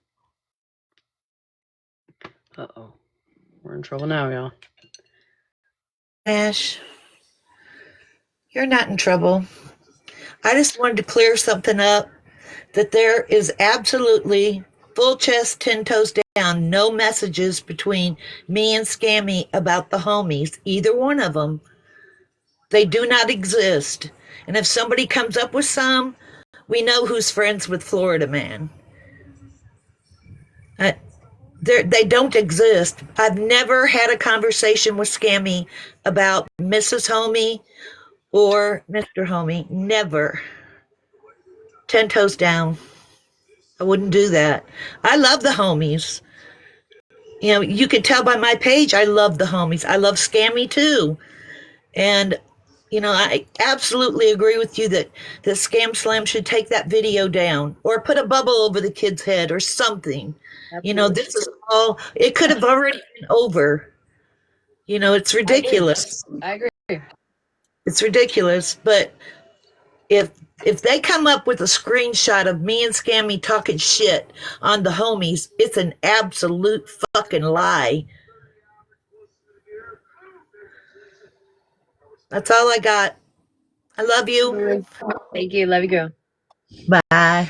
Uh-oh. We're in trouble now, y'all. Ash, you're not in trouble. I just wanted to clear something up that there is absolutely full chest, 10 toes down, no messages between me and Scammy about the homies, either one of them. They do not exist. And if somebody comes up with some, we know who's friends with Florida Man. They don't exist. I've never had a conversation with Scammy about Mrs. Homie or Mr. Homie. Never. 10 toes down. I wouldn't do that. I love the homies. You know, you can tell by my page, I love the homies. I love Scammy too. And, you know, I absolutely agree with you that Scam Slam should take that video down or put a bubble over the kid's head or something. Absolutely. You know, this is all, it could have already been over. You know, it's ridiculous. I agree. It's ridiculous. But if they come up with a screenshot of me and Scammy talking shit on the homies, it's an absolute fucking lie. That's all I got. I love you. Thank you. Love you, girl. Bye.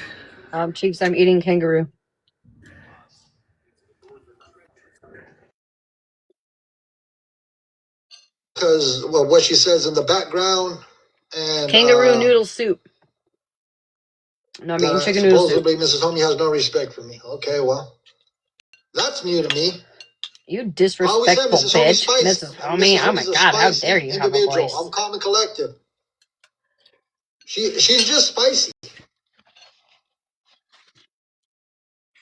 Cheeks, I'm eating kangaroo. Because, well, what she says in the background and Kangaroo noodle soup. No, I'm eating chicken noodle soup. supposedly Mrs. Homie has no respect for me. Okay, well, that's new to me. You disrespectful bitch, Mrs. Homie. Oh my god, how dare you have a voice? I'm calm and collective. She's just spicy.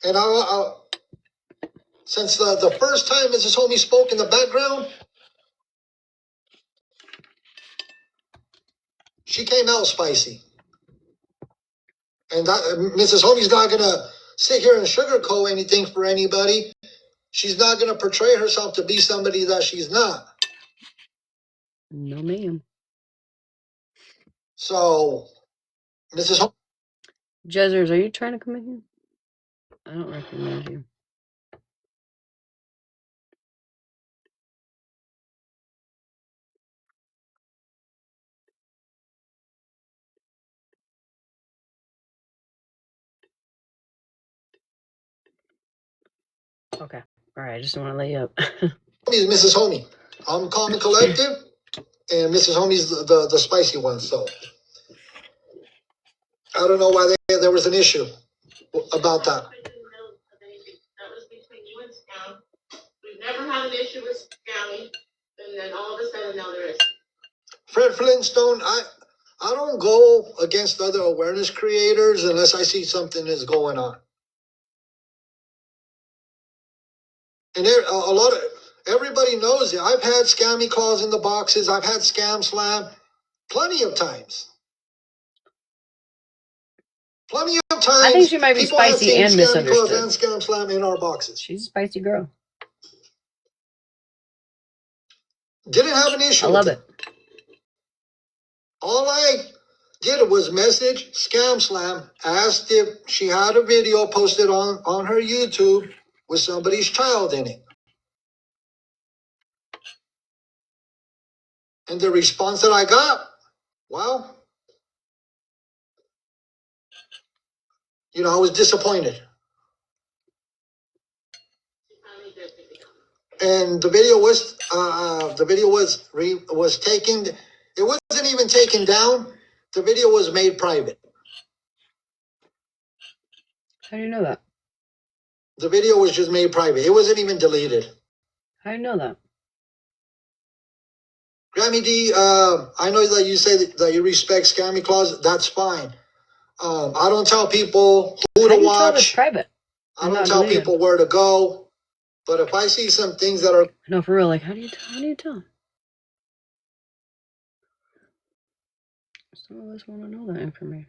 And since the first time Mrs. Homie spoke in the background, she came out spicy. And Mrs. Homie's not going to sit here and sugarcoat anything for anybody. She's not going to portray herself to be somebody that she's not. No, ma'am. So, Mrs. Homie. Jezzers, are you trying to come in here? I don't recognize you. Okay. All right. I just want to lay up. Is Mrs. Homie. I'm calm and collective, and Mrs. Homie's the spicy one. So, I don't know why there was an issue about that. That was between you and Scam. We've never had an issue with Scammy, and then all of a sudden now there is. Fred Flintstone, I don't go against other awareness creators unless I see something is going on. And there, a lot of everybody knows it. I've had scammy calls in the boxes. I've had Scam Slam plenty of times. Plenty of times. I think she might be spicy and misunderstood. And Scam Slam in our boxes. She's a spicy girl. Didn't have an issue. I love it. All I did was message Scam Slam, asked if she had a video posted on her YouTube with somebody's child in it. And the response that I got, well, you know, I was disappointed. And the video was taken. It wasn't even taken down. The video was made private. How do you know that? The video was just made private. It wasn't even deleted. How do you know that? Grammy D, I know that you say that you respect Scammy Claus. That's fine. I don't tell people who to watch. Private. I don't tell people where to go. But if I see some things that are no, for real, like how do you tell? Some of us want to know that information.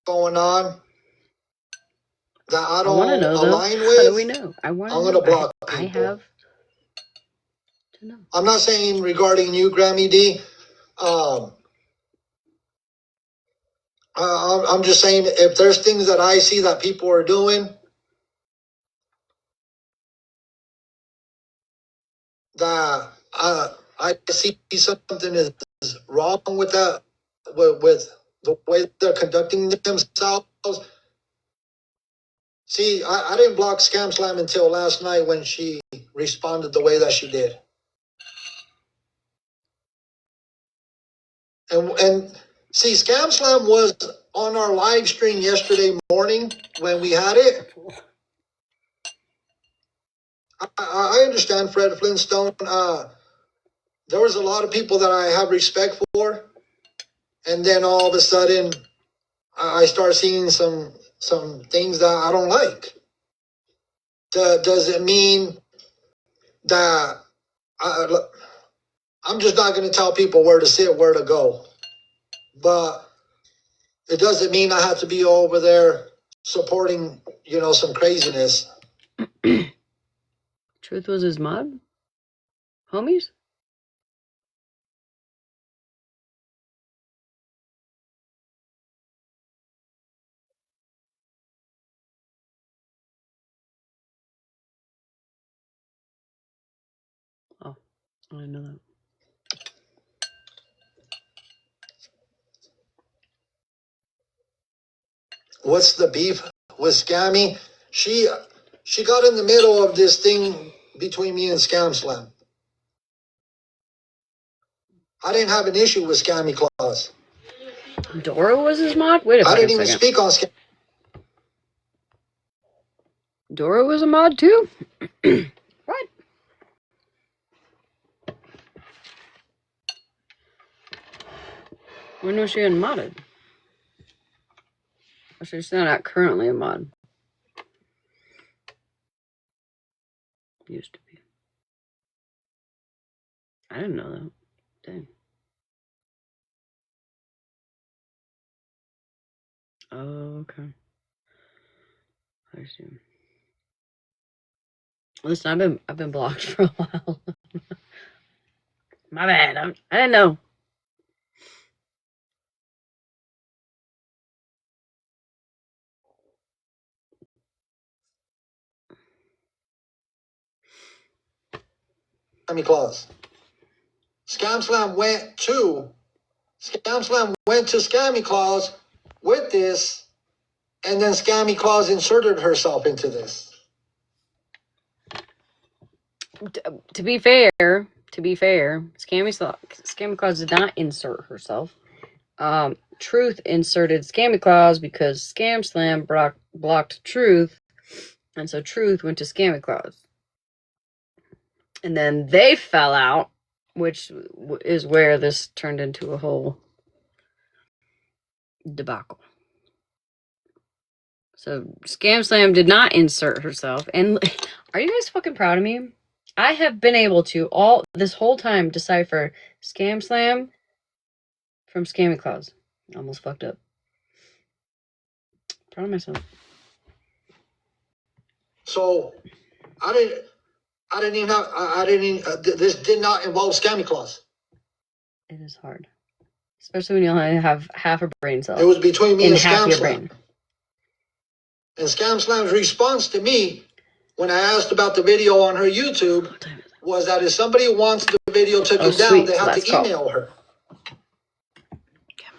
going on that I don't want to know, align though. with, how do we know? I'm going to block people. I have to know. I'm not saying regarding you, Grammy D. I'm just saying if there's things that I see that people are doing that I see something is wrong with that, with the way they're conducting themselves. See, I didn't block Scam Slam until last night when she responded the way that she did. And see, Scam Slam was on our live stream yesterday morning when we had it. I understand Fred Flintstone. There was a lot of people that I have respect for, and then all of a sudden, I start seeing some things that I don't like. Does it mean that I'm just not going to tell people where to sit, where to go? But it doesn't mean I have to be over there supporting, some craziness. Truth was his mod? Homies? Oh, I didn't know that. What's the beef with Scammy? She got in the middle of this thing between me and Scam Slam. I didn't have an issue with Scammy Claus. Dora was his mod? Wait a second. I didn't even speak on Scam. Dora was a mod too? What? When was she unmodded? Or she's not currently a mod. Used to be. I didn't know that. Dang. Oh, okay. I see. Listen, I've been blocked for a while. My bad. I didn't know. Scammy Claus. Scam Slam went to Scammy Claus with this, and then Scammy Claus inserted herself into this. To be fair, Scammy Claus did not insert herself. Truth inserted Scammy Claus because Scam Slam blocked Truth, and so Truth went to Scammy Claus. And then they fell out, which is where this turned into a whole debacle. So Scam Slam did not insert herself. And are you guys fucking proud of me? I have been able to all this whole time decipher Scam Slam from Scammy Claus. Almost fucked up. Proud of myself. So this did not involve Scammy Claus. It is hard. Especially when you only have half a brain cell. It was between me and half Scam your Slam. brain. And Scam Slam's response to me when I asked about the video on her YouTube was that if somebody wants the video taken down, they have to email her.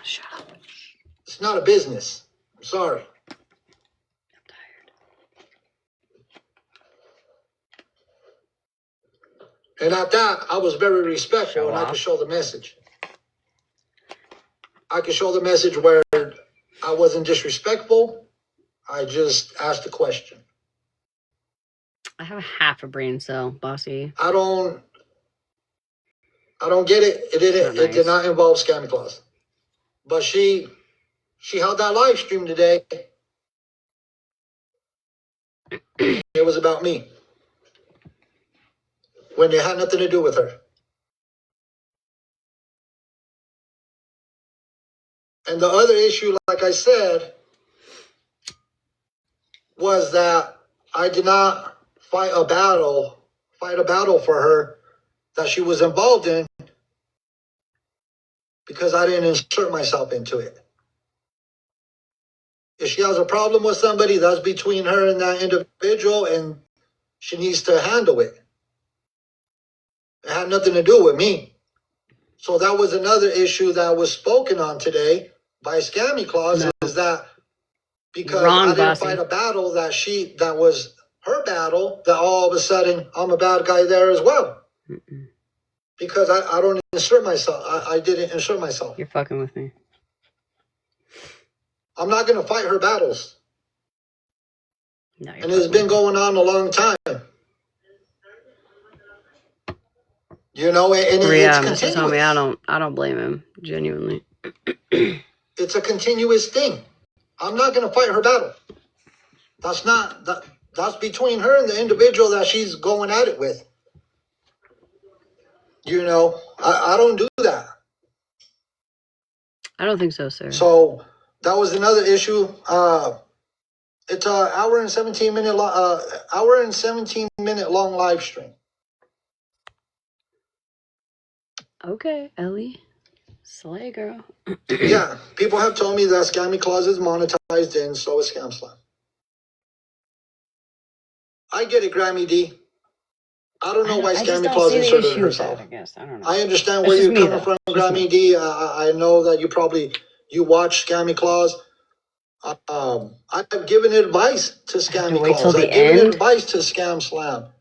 Shut up. It's not a business. I'm sorry. I'm tired. And at that, I was very respectful, and I could show the message. I could show the message where I wasn't disrespectful. I just asked a question. I have half a brain cell, bossy. I don't get it. It did not involve Scammy Claus. But she held that live stream today. It was about me. When it had nothing to do with her. And the other issue, like I said, was that I did not fight a battle for her that she was involved in because I didn't insert myself into it. If she has a problem with somebody, that's between her and that individual, and she needs to handle it. It had nothing to do with me. So that was another issue that was spoken on today by Scammy Claus, is that because I didn't fight a battle that was her battle, that all of a sudden I'm a bad guy there as well. Because I don't insert myself. I didn't insert myself. You're fucking with me. I'm not going to fight her battles. No, And it's been going on a long time. You know, and it's continuous. Mrs. Homie, I don't blame him, genuinely. It's a continuous thing. I'm not going to fight her battle. That's between her and the individual that she's going at it with. You know, I don't do that. I don't think so, sir. So that was another issue. It's an hour and 17-minute long live stream. Okay, Ellie. Slay, girl. Yeah, people have told me that Scammy Clause is monetized and so is Scam Slam. I get it, Grammy D. I don't know why Scammy Clause inserted herself. I understand where you're coming from, Grammy D. I know that you watch Scammy Clause. I've given advice to Scammy Clause. I've given advice to Scam Slam.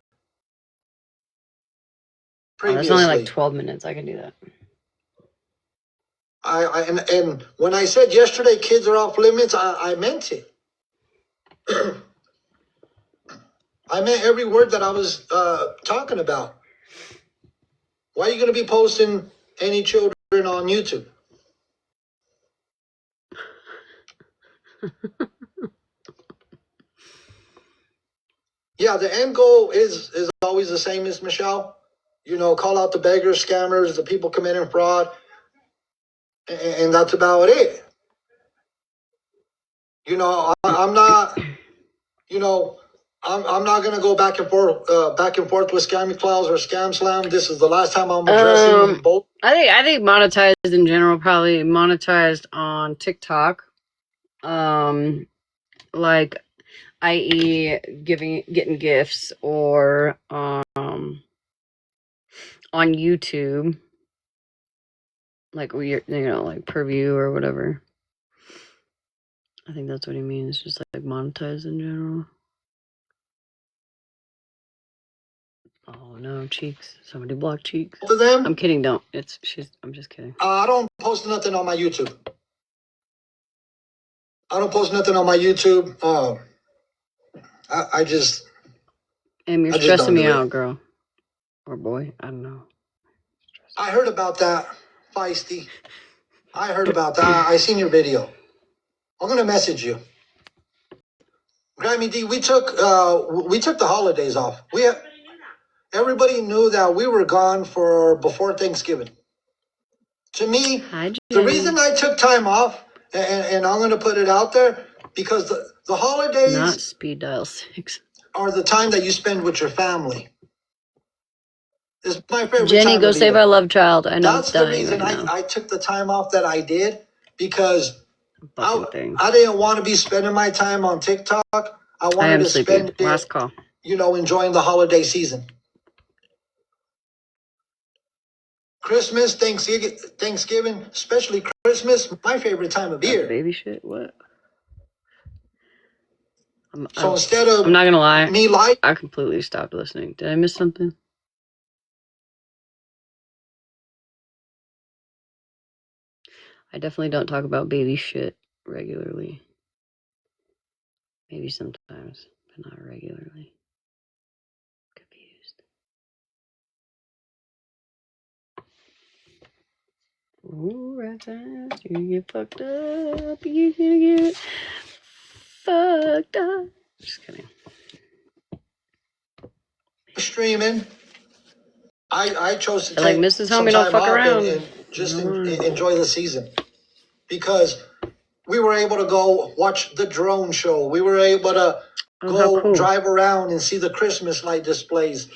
That's only like 12 minutes. I can do that. And when I said yesterday kids are off limits, I meant it. I meant every word that I was talking about. Why are you going to be posting any children on YouTube? Yeah, the end goal is always the same as Michelle. You know, call out the beggars, scammers, the people committing fraud. And that's about it. You know, I'm not, you know, I'm not going to go back and forth with Scammy Clause or Scam Slam. This is the last time I'm addressing both. I think monetized in general, probably monetized on TikTok. Like, i.e. getting gifts, or on YouTube, like like per view or whatever. I think that's what he means, just like monetized in general. Oh no, Cheeks! Somebody block Cheeks. Both of them? I'm kidding. Don't. I'm just kidding. I don't post nothing on my YouTube. I just. Em, you're stressing me out, girl. Or boy, I don't know. I heard about that, Feisty. I heard about that. I seen your video. I'm gonna message you. Grammy D, we took the holidays off. Everybody knew that we were gone before Thanksgiving. To me, the reason I took time off, and I'm gonna put it out there, because the holidays not speed dial 6 are the time that you spend with your family. It's my favorite Jenny, time go of save year. our love child. I know That's it's the dying reason right now. I took the time off that I did, because I didn't want to be spending my time on TikTok. I wanted to spend it, last call. You know, enjoying the holiday season. Christmas, Thanksgiving, especially Christmas, my favorite time of year. Baby shit, what? Instead of I'm not gonna lie, I completely stopped listening. Did I miss something? I definitely don't talk about baby shit regularly. Maybe sometimes, but not regularly. Confused. Ooh, right fast. You get fucked up. You gonna get fucked up. Just kidding. Streaming. I chose to take like Mrs. Homie, don't fuck around and just enjoy the season, because we were able to go watch the drone show. We were able to drive around and see the Christmas light displays.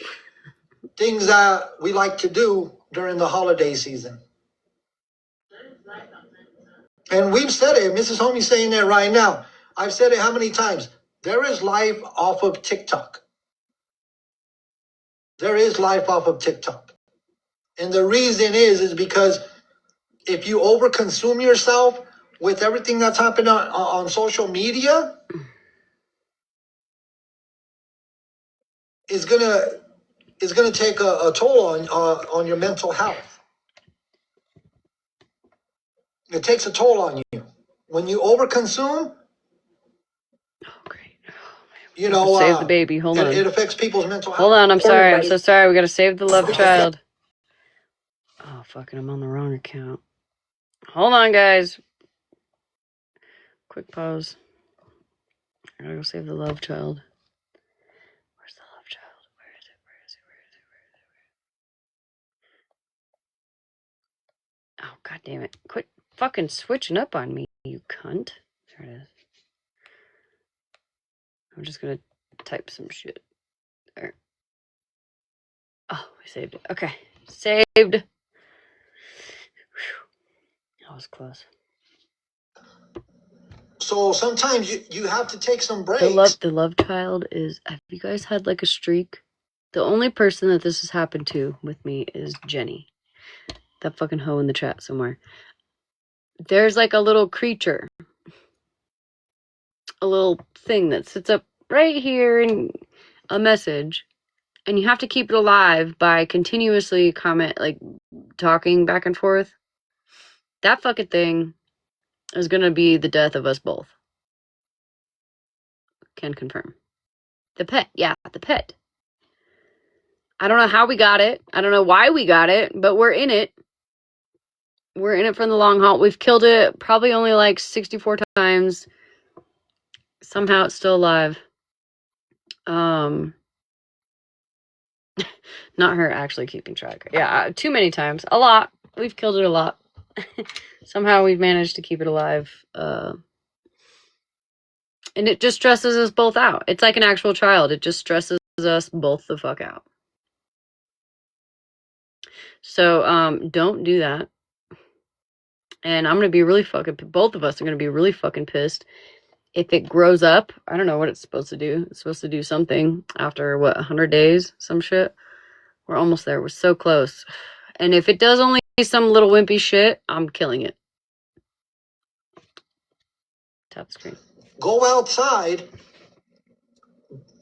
Things that we like to do during the holiday season. And we've said it. Mrs. Homie's saying that right now. I've said it how many times? There is life off of TikTok. There is life off of TikTok. And the reason is because if you overconsume yourself with everything that's happening on social media, it's gonna take a toll on your mental health. It takes a toll on you. When you overconsume, Oh, great. you know, Save the baby. Hold on. it affects people's mental health. Hold on. I'm sorry. I'm Everybody. so sorry. We gotta save the love child. Oh, fucking, I'm on the wrong account. Hold on, guys. Quick pause. I gotta go save the love child. Where's the love child? Where is it? Where is it? Where is it? Where is it? Oh, god damn it. Quit fucking switching up on me, you cunt. There it is. I'm just gonna type some shit. There. Oh, we saved it. Okay. Saved. Whew. That was close. So sometimes you have to take some breaks. The love child is, have you guys had like a streak? The only person that this has happened to with me is Jenny. That fucking hoe in the chat somewhere. There's like a little creature, a little thing that sits up right here in a message, and you have to keep it alive by continuously talking back and forth. That fucking thing is gonna be the death of us both. Can confirm. The pet, yeah, the pet. I don't know how we got it. I don't know why we got it, but we're in it. We're in it for the long haul. We've killed it probably only like 64 times. Somehow it's still alive. Not her actually keeping track. Yeah, too many times. A lot. We've killed it a lot. Somehow we've managed to keep it alive. And it just stresses us both out. It's like an actual child. It just stresses us both the fuck out. So, don't do that. And I'm going to be really both of us are going to be really fucking pissed if it grows up. I don't know what it's supposed to do. It's supposed to do something after, 100 days? Some shit? We're almost there. We're so close. And if it does only some little wimpy shit, I'm killing it. Tap screen. Go outside,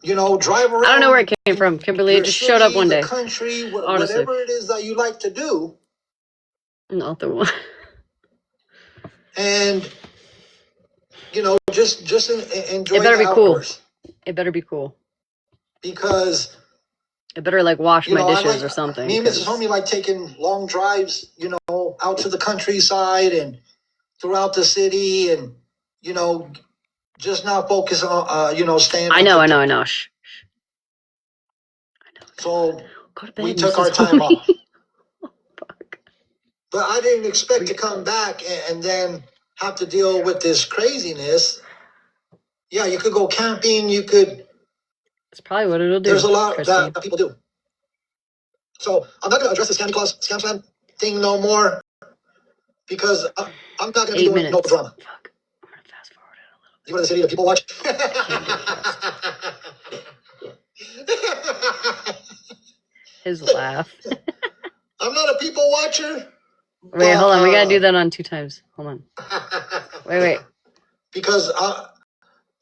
drive around. I don't know where it came from, Kimberly. It just showed up one day. Country, Honestly. whatever it is that you like to do. Not the one. And, just enjoy It better the be cool. outdoors. It better be cool. Because it better wash my dishes or something. Me and Mrs. Homie like taking long drives, out to the countryside and throughout the city, and just not focus on staying. I know. Shh. So go to bed, we took Mrs. our time Homie. off. Fuck. But I didn't expect to come back and then have to deal with this craziness. Yeah, you could go camping. You could. That's probably what it'll do. There's a lot that people do. So I'm not going to address the scam slam thing no more, because I'm not going to be doing no drama. Fuck. I'm going to fast forward it a little bit. You go to the city, the people watch. His laugh. I'm not a people watcher. Wait, hold on. We got to do that on 2 times. Hold on. Wait. Because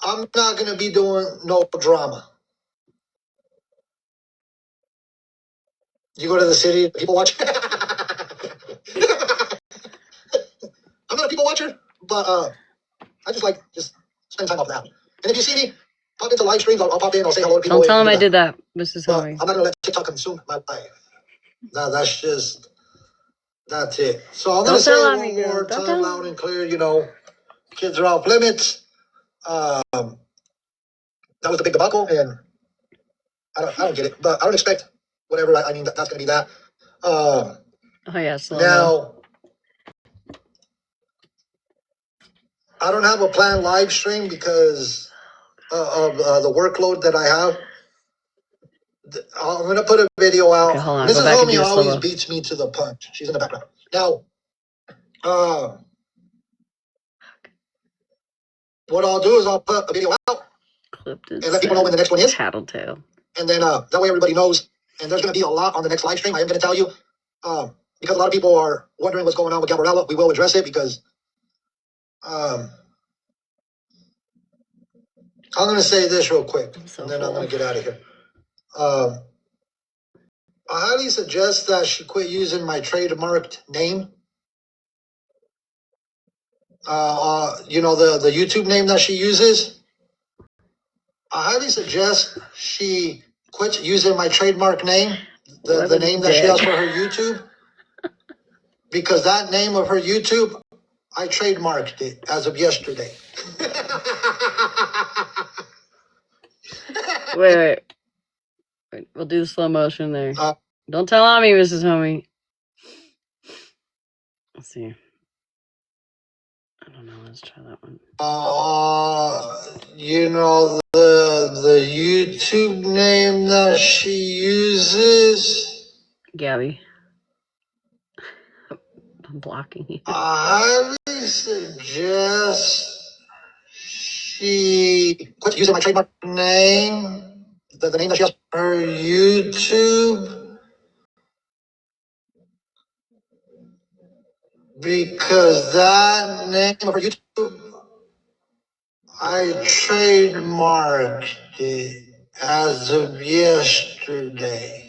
I'm not going to be doing no drama. You go to the city, people watch. I'm not a people watcher, but I just spend time off the app. And if you see me pop into live streams, I'll pop in, I'll say hello to people. Don't tell him I did that, Mrs. Homie. I'm not going to let TikTok consume my life. No, that's it. So I'm going to say it one more time, loud and clear, kids are off limits. That was the big debacle, and I don't get it, but I don't expect whatever. I mean, that's going to be that. Oh yeah, now, I don't have a planned live stream because of the workload that I have. I'm going to put a video out. Okay, hold on. Mrs. Homie always beats me to the punch. She's in the background. Now, what I'll do is I'll put a video out and let people know when the next one is. Tattletale. And then that way everybody knows. And there's going to be a lot on the next live stream. I am going to tell you, because a lot of people are wondering what's going on with Gabriella. We will address it because I'm going to say this real quick, and then I'm going to get out of here. I highly suggest that she quit using my trademarked name. you know, the YouTube name that she uses, I highly suggest she quits using my trademark name, the name that she has for her YouTube, because that name of her YouTube, I trademarked it as of yesterday. Wait. We'll do the slow motion there. Don't tell on me, Mrs. Homie. Let's see. I don't know. Let's try that one. You know, the YouTube name that she uses, Gabby. I'm blocking you. I highly suggest she quit using my trademark name, the name that she has for her YouTube, because that name of her YouTube, I trademarked it as of yesterday.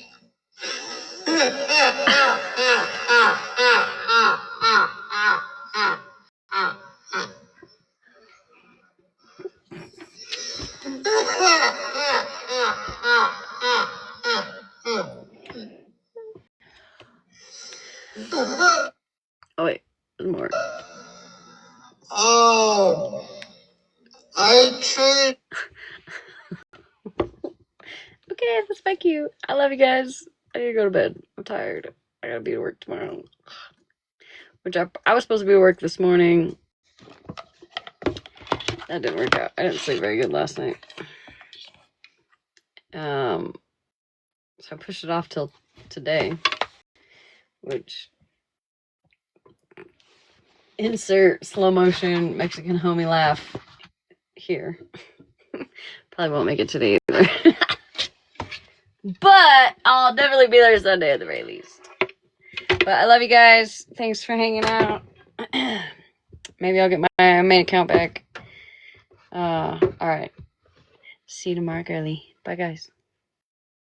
Oh, wait. There's more. Oh, I trade. Okay, that's my cue. I love you guys. I need to go to bed. I'm tired. I gotta be to work tomorrow. Which I was supposed to be at work this morning. That didn't work out. I didn't sleep very good last night. So I pushed it off till today. Which, insert slow motion Mexican homie laugh here. Probably won't make it today either. But I'll definitely be there Sunday at the very least. But I love you guys. Thanks for hanging out. Maybe I'll get my main account back. Alright. See you tomorrow, girly. Bye, guys.